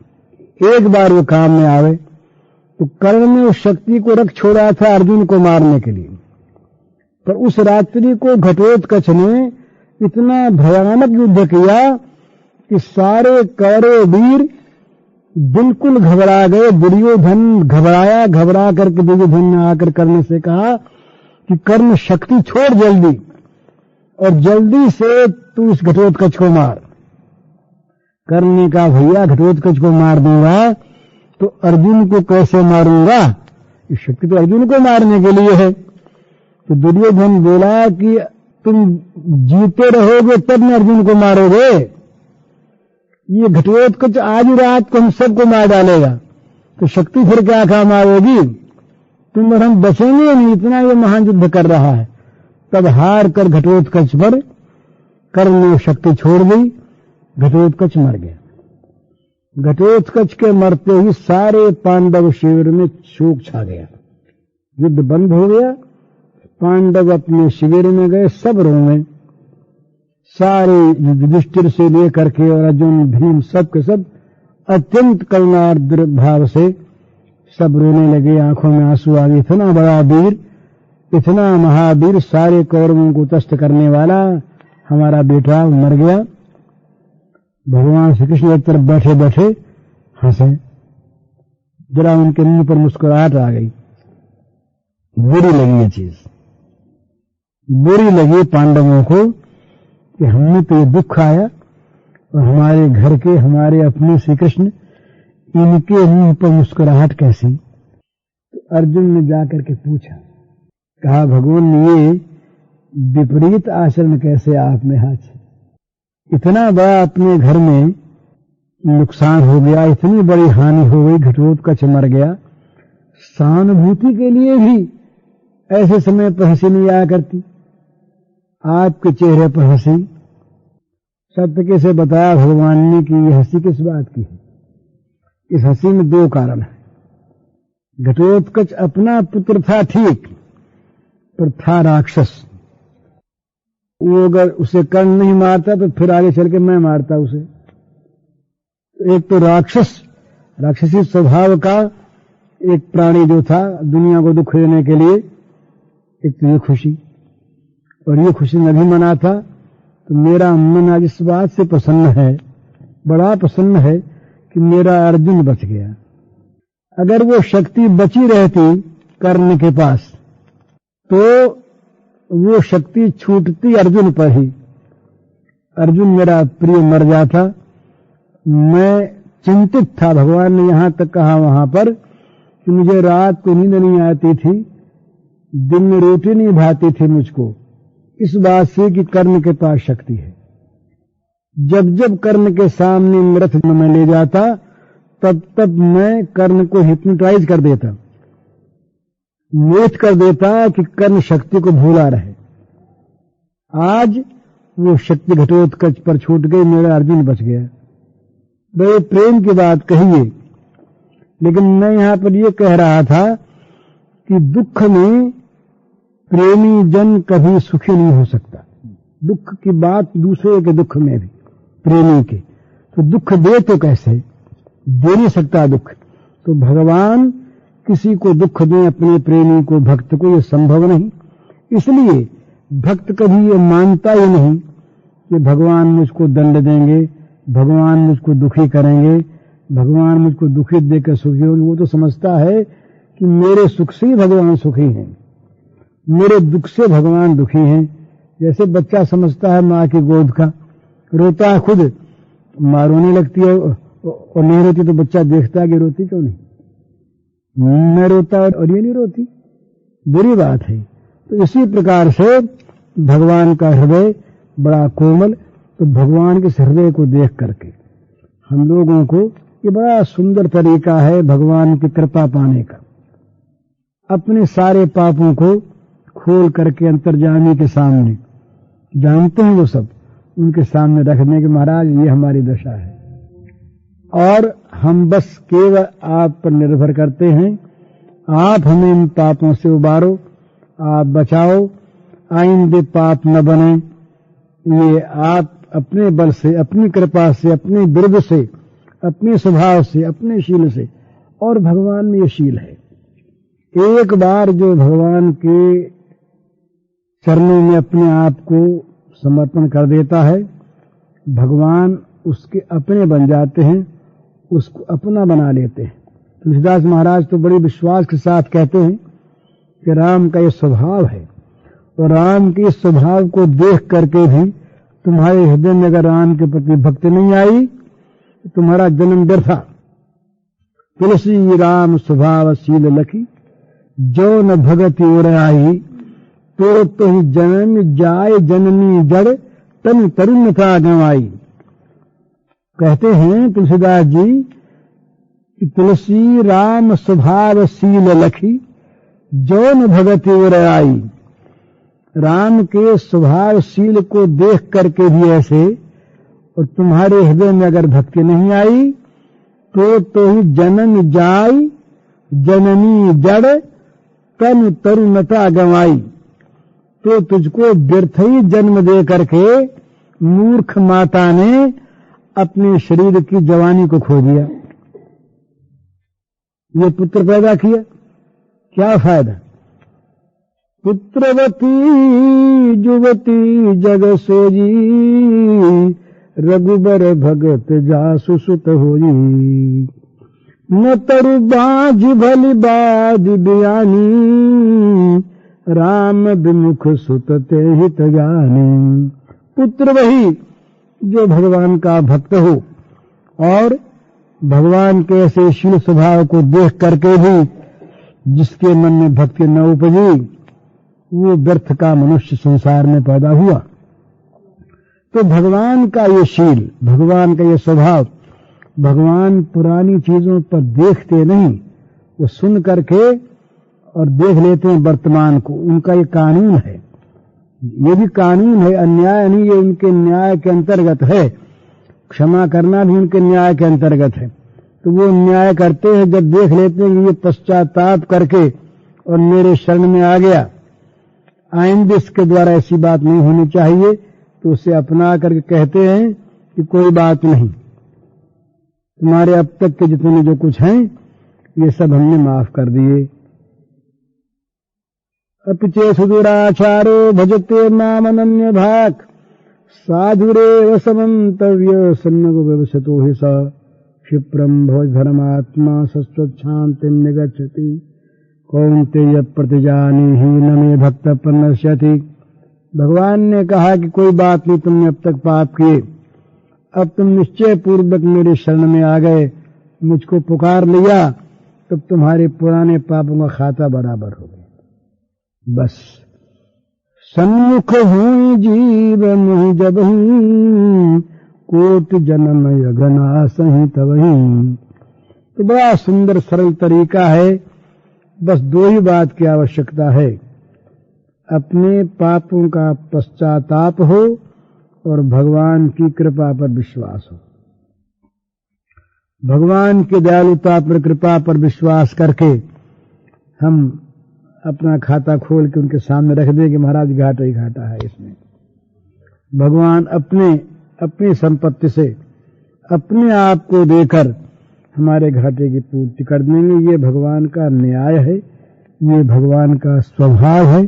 एक बार वो काम में आवे तो कर्ण ने उस शक्ति को रख छोड़ा था अर्जुन को मारने के लिए। पर उस रात्रि को घटोत्कच ने इतना भयानक युद्ध किया कि सारे कौरव वीर बिल्कुल घबरा गए। दुर्योधन घबराया, घबरा करके दुर्योधन ने आकर कर्ण से कहा कि कर्ण शक्ति छोड़ जल्दी, और जल्दी से तू इस घटोत्कच को मार। कर्ण ने कहा भैया घटोत्कच को मार दूंगा तो अर्जुन को कैसे मारूंगा, इस शक्ति तो अर्जुन को मारने के लिए है। तो दुर्योधन बोला कि तुम जीते रहोगे तब न अर्जुन को मारोगे, ये घटोत्कच आज ही रात को हम सबको मार डालेगा, तो शक्ति फिर क्या काम आएगी, तुम और हम बचेंगे नहीं, इतना ये महान युद्ध कर रहा है। तब हार कर घटोत्कच पर कर्ण ने शक्ति छोड़ दी, घटोत्कच मर गया। घटोत्कच के मरते ही सारे पांडव शिविर में शोक छा गया, युद्ध बंद हो गया। पांडव अपने शिविर में गए, सब रोए, सारे युधिष्ठिर से लेकर के और अर्जुन भीम सब के सब अत्यंत करुणार्द्र भाव से सब रोने लगे, आंखों में आंसू आ गए। इतना बड़ा वीर, इतना महावीर, सारे कौरवों को तस्त करने वाला हमारा बेटा मर गया। भगवान श्री कृष्ण एक तरफ बैठे बैठे हंसे, जरा उनके मुंह पर मुस्कुराहट आ गई। बुरी लगी ये चीज, बुरी लगी पांडवों को कि हमने तो ये दुख आया और हमारे घर के, हमारे अपने श्री कृष्ण, इनके मुंह पर मुस्कुराहट कैसी। तो अर्जुन ने जाकर के पूछा, कहा भगवान ये विपरीत आचरण कैसे आप में आज, इतना बड़ा अपने घर में नुकसान हो गया, इतनी बड़ी हानि हो गई, घटोत्कच मर गया, सहानुभूति के लिए भी ऐसे समय पर हंसी नहीं आया करती, आपके चेहरे पर हंसी। सत्य कैसे बताया भगवान ने कि ये हंसी किस बात की है। इस हंसी में दो कारण है। घटोत्कच अपना पुत्र था ठीक, पर था राक्षस। वो अगर उसे कर्ण नहीं मारता तो फिर आगे चल के मैं मारता उसे। एक तो राक्षसी स्वभाव का एक प्राणी जो था दुनिया को दुख देने के लिए, एक तो ये खुशी, और ये खुशी मैं भी मना था। तो मेरा मन आज इस बात से प्रसन्न है, बड़ा प्रसन्न है कि मेरा अर्जुन बच गया। अगर वो शक्ति बची रहती कर्ण के पास तो वो शक्ति छूटती अर्जुन पर ही, अर्जुन मेरा प्रिय मर जाता। मैं चिंतित था, भगवान ने यहां तक कहा वहां पर कि मुझे रात को नींद नहीं आती थी, दिन में रोटी नहीं भाती थी मुझको, इस बात से कि कर्ण के पास शक्ति है। जब जब कर्ण के सामने रथ में ले जाता तब तब मैं कर्ण को हिप्नोटाइज कर देता, मोहित कर देता कि कर्ण शक्ति को भूला रहे। आज वो शक्ति घटोत्कच पर छूट गई, मेरा अर्जुन बच गया। बड़े प्रेम की बात कहिए, लेकिन मैं यहां पर यह कह रहा था कि दुख में प्रेमी जन कभी सुखी नहीं हो सकता। दुख की बात दूसरे के दुख में भी, प्रेमी के तो दुख दे तो कैसे, दे नहीं सकता दुख। तो भगवान किसी को दुख दें अपने प्रेमी को, भक्त को, ये संभव नहीं। इसलिए भक्त कभी ये मानता ही नहीं कि भगवान मुझको दंड देंगे, भगवान मुझको दुखी करेंगे, भगवान मुझको दुखी देकर सुखी होंगे। वो तो समझता है कि मेरे सुख से ही भगवान सुखी हैं, मेरे दुख से भगवान दुखी हैं। जैसे बच्चा समझता है माँ की गोद का, रोता है खुद, माँ रोने लगती है और नहीं रोती तो बच्चा देखता है कि रोती क्यों नहीं, मैं रोता और ये नहीं रोती, बुरी बात है। तो इसी प्रकार से भगवान का हृदय बड़ा कोमल, तो भगवान के हृदय को देख करके हम लोगों को ये बड़ा सुंदर तरीका है भगवान की कृपा पाने का। अपने सारे पापों को खोल करके अंतर्यामी के सामने, जानते हैं वो सब, उनके सामने रखने के महाराज ये हमारी दशा है और हम बस केवल आप पर निर्भर करते हैं। आप हमें इन पापों से उबारो, आप बचाओ, आइंदे पाप न बने। ये आप अपने बल से, अपनी कृपा से, अपने बिरद से, अपने स्वभाव से, अपने शील से, और भगवान में ये शील है। एक बार जो भगवान के चरणों में अपने आप को समर्पण कर देता है, भगवान उसके अपने बन जाते हैं, उसको अपना बना लेते हैं। तुलसीदास महाराज तो बड़े विश्वास के साथ कहते हैं कि राम का ये स्वभाव है, और राम के इस स्वभाव को देख करके भी तुम्हारे हृदय में अगर राम के प्रति भक्ति नहीं आई तो तुम्हारा जन्म व्यर्था। तुलसी राम स्वभाव शील लखी, जो न भगति और आई, तो ही जन्म जाय जननी जड़, तन तरुण था गंवाई। कहते हैं तुलसीदास जी कि तुलसी राम स्वभाव शील लखी, जो न भगति और आई। राम के स्वभाव शील को देख करके भी ऐसे, और तुम्हारे हृदय में अगर भक्ति नहीं आई तो ही जन्म जाय जननी जड़, तन तरुणता गंवाई। तो तुझको व्यर्थ ही जन्म दे करके मूर्ख माता ने अपने शरीर की जवानी को खो दिया। ये पुत्र पैदा किया, क्या फायदा? पुत्रवती जुवती जग सोजी, रघुबर भगत जासु सुत होई। न तरु बाज भली बाज बियानी, राम विमुख सुत ते हित जानी। पुत्र वही जो भगवान का भक्त हो, और भगवान के ऐसे शील स्वभाव को देख करके भी जिसके मन में भक्ति न उपजी, वो व्यर्थ का मनुष्य संसार में पैदा हुआ। तो भगवान का ये शील, भगवान का ये स्वभाव, भगवान पुरानी चीजों पर देखते नहीं, वो सुन करके और देख लेते हैं वर्तमान को। उनका ये कानून है, ये भी कानून है, अन्याय नहीं, ये उनके न्याय के अंतर्गत है। क्षमा करना भी उनके न्याय के अंतर्गत है। तो वो न्याय करते हैं, जब देख लेते हैं कि ये पश्चाताप करके और मेरे शरण में आ गया, आइंदे इसके द्वारा ऐसी बात नहीं होनी चाहिए, तो उसे अपना करके कहते हैं कि कोई बात नहीं, तुम्हारे अब तक के जितने जो कुछ हैं ये सब हमने माफ कर दिए। अपिचे सुदुराचारो भजते नाम अनन्य भाग, साधुरेव समन्तव्य सन्नगो व्यवसतो हि स। क्षिप्रम भवति धर्मात्मा सस्वच्छान्तिं निगच्छति, कौन्तेय प्रतिजानीहि न मे भक्त पन्नश्यति। भगवान ने कहा कि कोई बात नहीं, तुमने अब तक पाप किए, अब तुम निश्चय पूर्वक मेरे शरण में आ गए, मुझको पुकार लिया, तब तुम्हारे पुराने पापों का खाता बराबर हो गया। बस सन्मुख हुई जीव मुहि जबहि, कोट जन्म यगना सही तबहि। तो बड़ा सुंदर सरल तरीका है, बस दो ही बात की आवश्यकता है, अपने पापों का पश्चाताप हो और भगवान की कृपा पर विश्वास हो। भगवान की दयालुता पर, कृपा पर विश्वास करके हम अपना खाता खोल के उनके सामने रख दें कि महाराज घाटा ही घाटा है इसमें। भगवान अपनी संपत्ति से अपने आप को देकर हमारे घाटे की पूर्ति कर देंगे। ये भगवान का न्याय है, ये भगवान का स्वभाव है।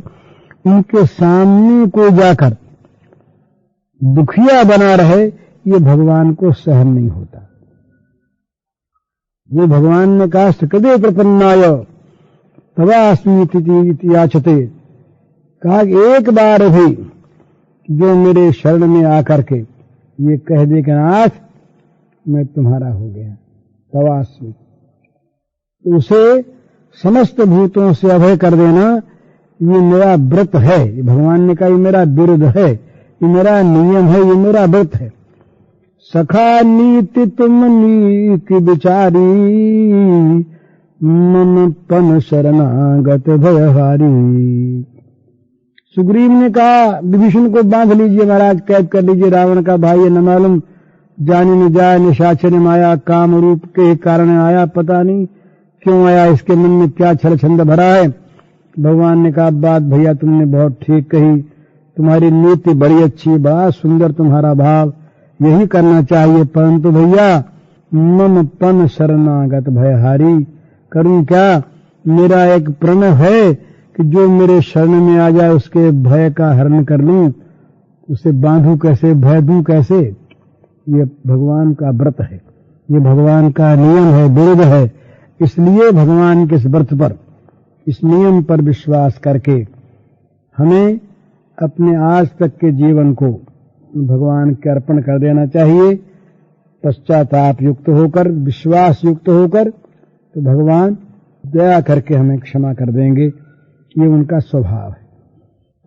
उनके सामने को जाकर दुखिया बना रहे, ये भगवान को सहन नहीं होता। ये भगवान ने कहा सकदे प्रपन्नाय तवास्मीति याचते, कहा कि एक बार भी जो मेरे शरण में आकर के ये कह दे कि नाथ मैं तुम्हारा हो गया, तवास्मी, तो उसे समस्त भूतों से अभय कर देना, ये मेरा व्रत है। भगवान ने कहा ये मेरा विरुद्ध है, ये मेरा नियम है, ये मेरा व्रत है। सखा नीति तुम नीति विचारी, मम पन शरणागत भयहारी। सुग्रीव ने कहा विभीषण को बांध लीजिए महाराज, कैद कर लीजिए। रावण का भाई है, न मालूम जाने न जाए, निशाचर माया काम रूप के कारण आया, पता नहीं क्यों आया, इसके मन में क्या छल छंद भरा है। भगवान ने कहा बात भैया तुमने बहुत ठीक कही, तुम्हारी नीति बड़ी अच्छी, बड़ा सुंदर तुम्हारा भाव, यही करना चाहिए। परंतु भैया मम पन शरणागत भयहारी, करूं क्या? मेरा एक प्रणव है कि जो मेरे शरण में आ जाए उसके भय का हरण कर लूं, उसे बांधूं कैसे, भय दूं कैसे? ये भगवान का व्रत है, ये भगवान का नियम है, विरुद्ध है। इसलिए भगवान के इस व्रत पर, इस नियम पर विश्वास करके हमें अपने आज तक के जीवन को भगवान के अर्पण कर देना चाहिए। पश्चाताप युक्त होकर, विश्वास युक्त होकर, तो भगवान दया करके हमें क्षमा कर देंगे। ये उनका स्वभाव है।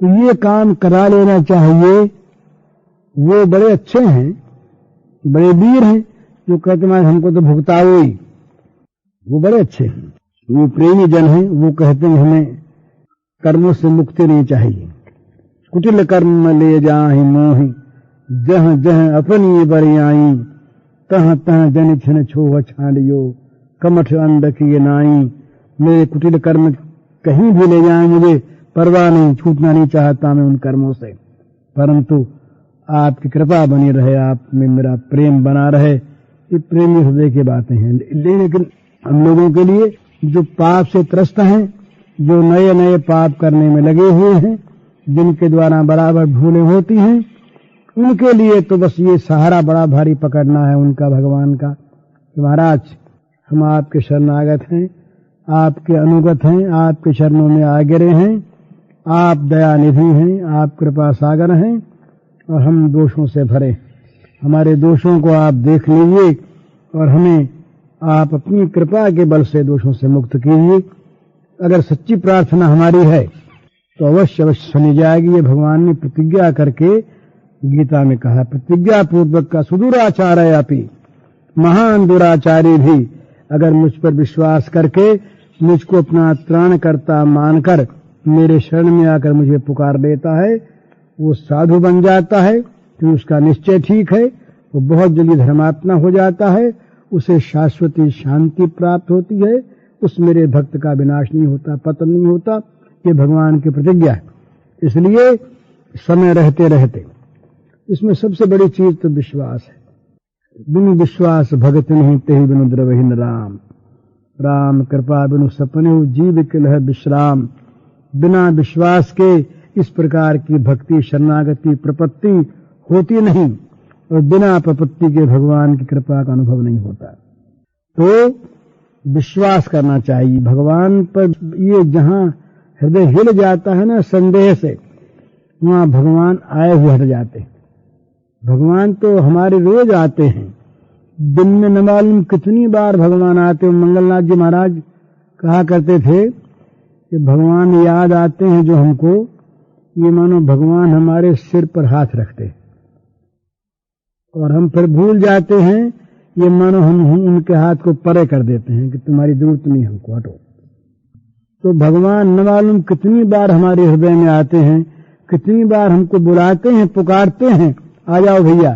तो ये काम करा लेना चाहिए। वो बड़े अच्छे हैं, बड़े वीर हैं, जो कहते हैं हमको तो भुगताओ ही। वो बड़े अच्छे हैं, वो प्रेमी जन हैं। वो कहते हैं हमें कर्मों से मुक्ति नहीं चाहिए। कुटिल कर्म ले जाहि मोहि, जह जह अपनी बरियाई, तह तह जन छिन छोह छाड़ियो, कमठ अंध किए नाई। मेरे कुटिल कर्म कहीं भी ले जाएं, मुझे परवाह नहीं, छूटना नहीं चाहता मैं उन कर्मों से, परंतु आपकी कृपा बनी रहे, आप में मेरा प्रेम बना रहे। ये प्रेमी हृदय की बातें हैं। लेकिन हम लोगों के लिए जो पाप से त्रस्त हैं, जो नए नए पाप करने में लगे हुए हैं, जिनके द्वारा बराबर भूलें होती हैं, उनके लिए तो बस ये सहारा बड़ा भारी पकड़ना है उनका, भगवान का। महाराज हम आपके शरणागत हैं, आपके अनुगत हैं, आपके चरणों में आ गिरे हैं। आप दयानिधि हैं, आप कृपा सागर हैं, और हम दोषों से भरे। हमारे दोषों को आप देख लीजिए और हमें आप अपनी कृपा के बल से दोषों से मुक्त कीजिए। अगर सच्ची प्रार्थना हमारी है तो अवश्य अवश्य सुनी जाएगी। ये भगवान ने प्रतिज्ञा करके गीता में कहा, प्रतिज्ञा पूर्वक का सुदूराचार्यापि महान दुराचारी भी अगर मुझ पर विश्वास करके मुझको अपना त्राणकर्ता मानकर मेरे शरण में आकर मुझे पुकार लेता है, वो साधु बन जाता है, तो उसका निश्चय ठीक है, वो बहुत जल्दी धर्मात्मा हो जाता है, उसे शाश्वती शांति प्राप्त होती है, उस मेरे भक्त का विनाश नहीं होता, पतन नहीं होता। ये भगवान की प्रतिज्ञा है। इसलिए समय रहते रहते इसमें सबसे बड़ी चीज तो विश्वास है। बिनु विश्वास भगत नहीं, तेहि बिनु द्रवहीन राम। राम कृपा बिनु सपने जीव किलह विश्राम। बिना विश्वास के इस प्रकार की भक्ति, शरणागति, प्रपत्ति होती नहीं, और बिना प्रपत्ति के भगवान की कृपा का अनुभव नहीं होता। तो विश्वास करना चाहिए भगवान पर। ये जहां हृदय हिल जाता है ना संदेह से, वहां भगवान आए हुए हट जाते हैं। भगवान तो हमारे रोज आते हैं, दिन में न मालूम कितनी बार भगवान आते हैं। मंगलनाथ जी महाराज कहा करते थे कि भगवान याद आते हैं जो हमको, ये मानो भगवान हमारे सिर पर हाथ रखते हैं, और हम फिर भूल जाते हैं, ये मानो हम उनके हाथ को परे कर देते हैं कि तुम्हारी जरूरत नहीं, हमको हटो। तो भगवान न मालूम कितनी बार हमारे हृदय में आते हैं, कितनी बार हमको बुलाते हैं, पुकारते हैं, आ जाओ भैया।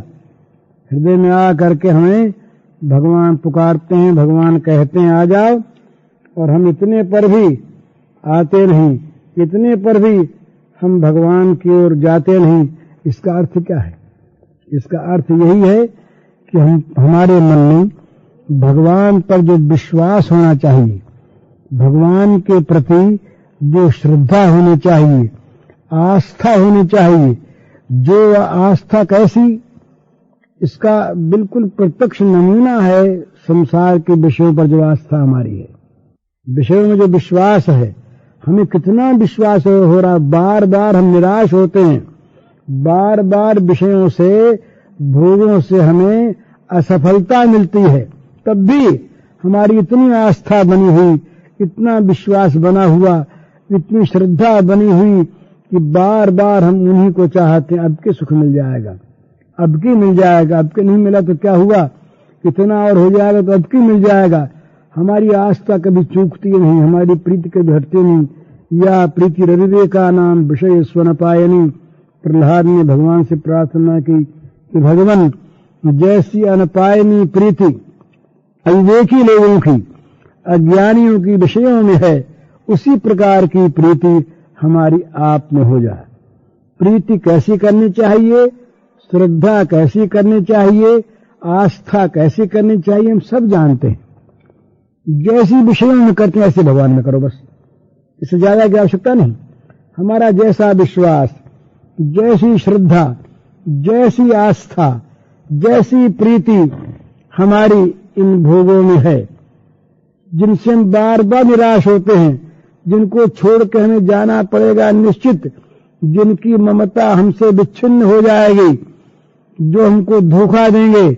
हृदय में आ करके हमें भगवान पुकारते हैं, भगवान कहते हैं आ जाओ, और हम इतने पर भी आते नहीं, इतने पर भी हम भगवान की ओर जाते नहीं। इसका अर्थ क्या है? इसका अर्थ यही है कि हमारे मन में भगवान पर जो विश्वास होना चाहिए, भगवान के प्रति जो श्रद्धा होनी चाहिए, आस्था होनी चाहिए, जो आस्था कैसी, इसका बिल्कुल प्रत्यक्ष नमूना है संसार के विषयों पर जो आस्था हमारी है। विषयों में जो विश्वास है, हमें कितना विश्वास हो रहा, बार बार हम निराश होते हैं, बार बार विषयों से, भोगों से हमें असफलता मिलती है, तब भी हमारी इतनी आस्था बनी हुई, इतना विश्वास बना हुआ, इतनी श्रद्धा बनी हुई कि बार बार हम उन्हीं को चाहते हैं। अब के सुख मिल जाएगा, अब की मिल जाएगा, अब के नहीं मिला तो क्या हुआ, इतना और हो जाएगा तो अब की मिल जाएगा। हमारी आस्था कभी चूकती नहीं, हमारी प्रीति कभी हटती नहीं। या प्रीति रविवेका नाम विषय स्वनपायनी। प्रहलाद ने भगवान से प्रार्थना की कि भगवान, जैसी अनपायनी प्रीति अविवेकी लोगों की, अज्ञानियों की विषयों में है, उसी प्रकार की प्रीति हमारी आप में हो जाए। प्रीति कैसी करनी चाहिए, श्रद्धा कैसी करनी चाहिए, आस्था कैसी करनी चाहिए, हम सब जानते हैं। जैसी विषयों में करते हैं ऐसे भगवान में करो, बस इससे ज्यादा की आवश्यकता नहीं। हमारा जैसा विश्वास, जैसी श्रद्धा, जैसी आस्था, जैसी प्रीति हमारी इन भोगों में है, जिनसे हम बार बार निराश होते हैं, जिनको छोड़ के हमें जाना पड़ेगा निश्चित, जिनकी ममता हमसे विच्छिन्न हो जाएगी, जो हमको धोखा देंगे,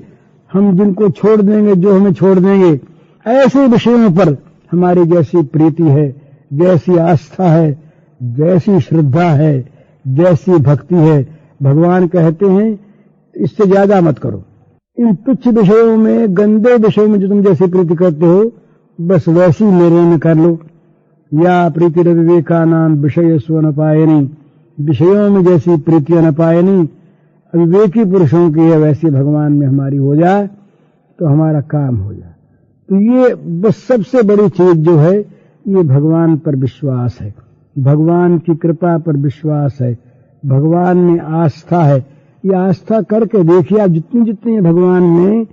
हम जिनको छोड़ देंगे, जो हमें छोड़ देंगे, ऐसे विषयों पर हमारी जैसी प्रीति है, जैसी आस्था है, जैसी श्रद्धा है, जैसी भक्ति है, भगवान कहते हैं इससे ज्यादा मत करो। इन तुच्छ विषयों में, गंदे विषयों में जो तुम जैसी प्रीति करते हो, बस वैसी मेरे में कर लो। या प्रीति रविवेका नाम विषय स्वनपायनी। विषयों में जैसी प्रीति अनपायनी अविवेकी पुरुषों की है, वैसी भगवान में हमारी हो जाए तो हमारा काम हो जाए। तो ये बस सबसे बड़ी चीज जो है, ये भगवान पर विश्वास है, भगवान की कृपा पर विश्वास है, भगवान में आस्था है। ये आस्था करके देखिए आप, जितनी जितनी भगवान में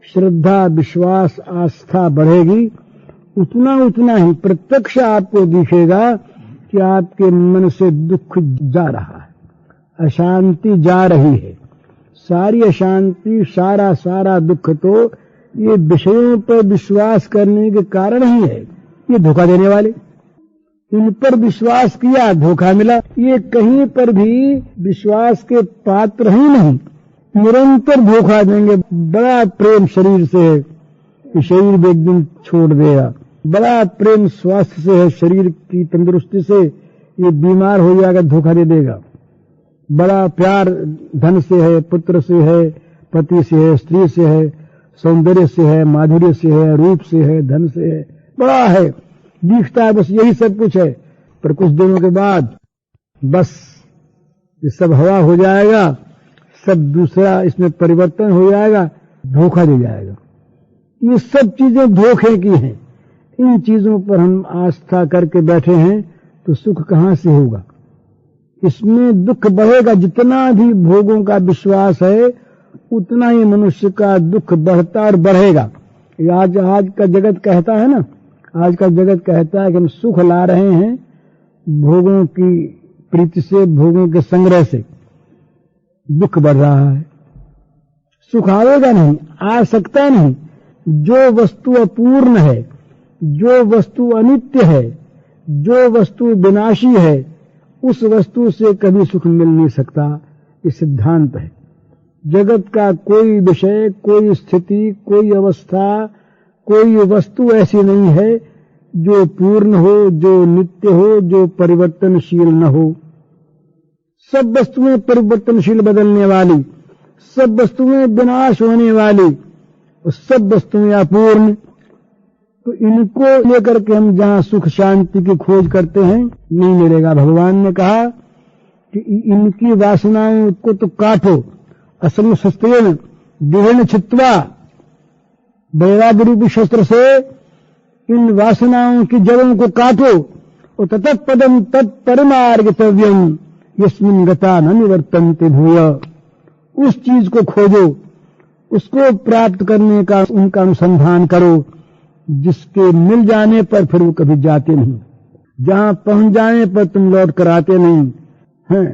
श्रद्धा, विश्वास, आस्था बढ़ेगी, उतना उतना ही प्रत्यक्ष आपको दिखेगा कि आपके मन से दुख जा रहा है, अशांति जा रही है। सारी अशांति, सारा दुख तो ये विषयों पर विश्वास करने के कारण ही है। ये धोखा देने वाले, इन पर विश्वास किया, धोखा मिला। ये कहीं पर भी विश्वास के पात्र ही नहीं, निरंतर धोखा देंगे। बड़ा प्रेम शरीर से है कि शरीर भी एक दिन छोड़ देगा, बड़ा प्रेम स्वास्थ्य से है, शरीर की तंदुरुस्ती से ये बीमार हो जाएगा, धोखा दे देगा। बड़ा प्यार धन से है, पुत्र से है, पति से है, स्त्री से है, सौंदर्य से है, माधुर्य से है, रूप से है, धन से है, बड़ा है, दिखता है बस यही सब कुछ है। पर कुछ दिनों के बाद बस ये सब हवा हो जाएगा, सब दूसरा इसमें परिवर्तन हो जाएगा, धोखा दे जाएगा। ये सब चीजें धोखे की हैं। इन चीजों पर हम आस्था करके बैठे हैं तो सुख कहां से होगा, इसमें दुख बढ़ेगा। जितना भी भोगों का विश्वास है, उतना ही मनुष्य का दुख बढ़ता और बढ़ेगा। आज का जगत कहता है ना, आज का जगत कहता है कि हम सुख ला रहे हैं भोगों की प्रीति से, भोगों के संग्रह से। दुख बढ़ रहा है, सुख आएगा नहीं, आ सकता नहीं। जो वस्तु अपूर्ण है, जो वस्तु अनित्य है, जो वस्तु विनाशी है, उस वस्तु से कभी सुख मिल नहीं सकता। ये सिद्धांत है। जगत का कोई विषय, कोई स्थिति, कोई अवस्था, कोई वस्तु ऐसी नहीं है जो पूर्ण हो, जो नित्य हो, जो परिवर्तनशील न हो। सब वस्तुएं परिवर्तनशील, बदलने वाली, सब वस्तुएं विनाश होने वाली, और सब वस्तुएं अपूर्ण। तो इनको लेकर के हम जहां सुख शांति की खोज करते हैं, नहीं मिलेगा। भगवान ने कहा कि इनकी वासनाओं को तो काटो, असंग शस्त्रेण विभिन्न छित्वा, वैराग्य रूपी शस्त्र से इन वासनाओं की जड़ों को काटो। और ततः पदम तत्परमार्गितव्यम यस्मिन् गता न निवर्तन्ते भूय। उस चीज को खोजो, उसको प्राप्त करने का उनका अनुसंधान करो, जिसके मिल जाने पर फिर वो कभी जाते नहीं, जहां पहुंच जाने पर तुम लौट कर आते नहीं हैं।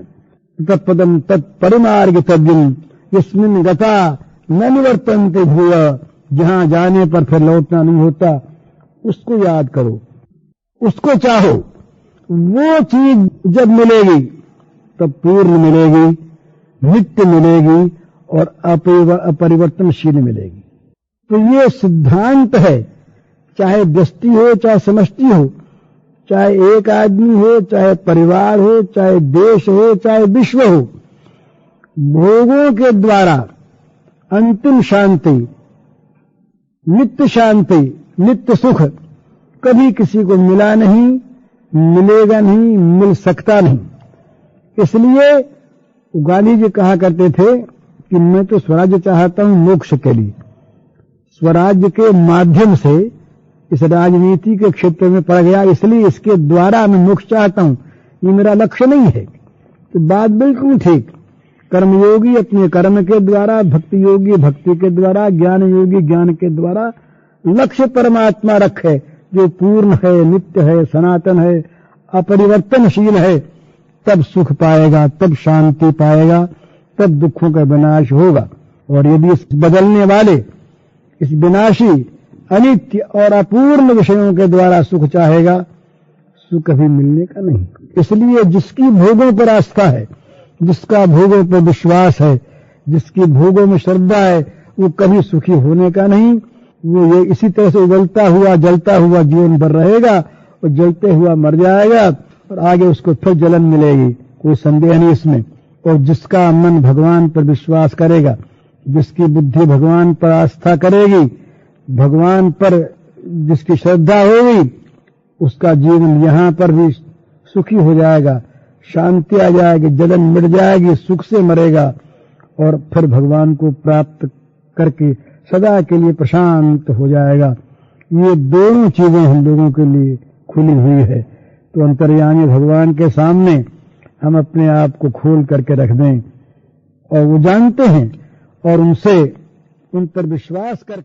तत्पदम तत्परमार्गितव्यम यस्मिन् गता न निवर्तन्ते भूय। जहां जाने पर फिर लौटना नहीं होता, उसको याद करो, उसको चाहो। वो चीज जब मिलेगी तब पूर्ण मिलेगी, नित्य मिलेगी और अपरिवर्तनशील मिलेगी। तो ये सिद्धांत है, चाहे व्यष्टि हो, चाहे समष्टि हो, चाहे एक आदमी हो, चाहे परिवार हो, चाहे देश हो, चाहे विश्व हो, भोगों के द्वारा अंतिम शांति, नित्य सुख कभी किसी को मिला नहीं, मिलेगा नहीं, मिल सकता नहीं। इसलिए गांधी जी कहा करते थे कि मैं तो स्वराज्य चाहता हूं मोक्ष के लिए। स्वराज्य के माध्यम से इस राजनीति के क्षेत्र में पड़ गया, इसलिए इसके द्वारा मैं मोक्ष चाहता हूं, ये मेरा लक्ष्य नहीं है। तो बात बिल्कुल ठीक। कर्मयोगी अपने कर्म के द्वारा, भक्ति योगी भक्ति के द्वारा, ज्ञान योगी ज्ञान के द्वारा लक्ष्य परमात्मा रखे, जो पूर्ण है, नित्य है, सनातन है, अपरिवर्तनशील है, तब सुख पाएगा, तब शांति पाएगा, तब दुखों का विनाश होगा। और यदि इस बदलने वाले, इस विनाशी, अनित्य और अपूर्ण विषयों के द्वारा सुख चाहेगा, सुख कभी मिलने का नहीं। इसलिए जिसकी भोगों पर आस्था है, जिसका भोगों पर विश्वास है, जिसकी भोगों में श्रद्धा है, वो कभी सुखी होने का नहीं। वो ये इसी तरह से उबलता हुआ जलता हुआ जीवन भर रहेगा और जलते हुआ मर जाएगा और आगे उसको फिर जलन मिलेगी, कोई संदेह नहीं इसमें। और जिसका मन भगवान पर विश्वास करेगा, जिसकी बुद्धि भगवान पर आस्था करेगी, भगवान पर जिसकी श्रद्धा होगी, उसका जीवन यहां पर भी सुखी हो जाएगा, शांति आ जाएगी, जलन मिट जाएगी, सुख से मरेगा और फिर भगवान को प्राप्त करके सदा के लिए प्रशांत हो जाएगा। ये दोनों चीजें हम लोगों के लिए खुली हुई है। तो अंतर्यामी भगवान के सामने हम अपने आप को खोल करके रख दें, और वो जानते हैं, और उन पर विश्वास करके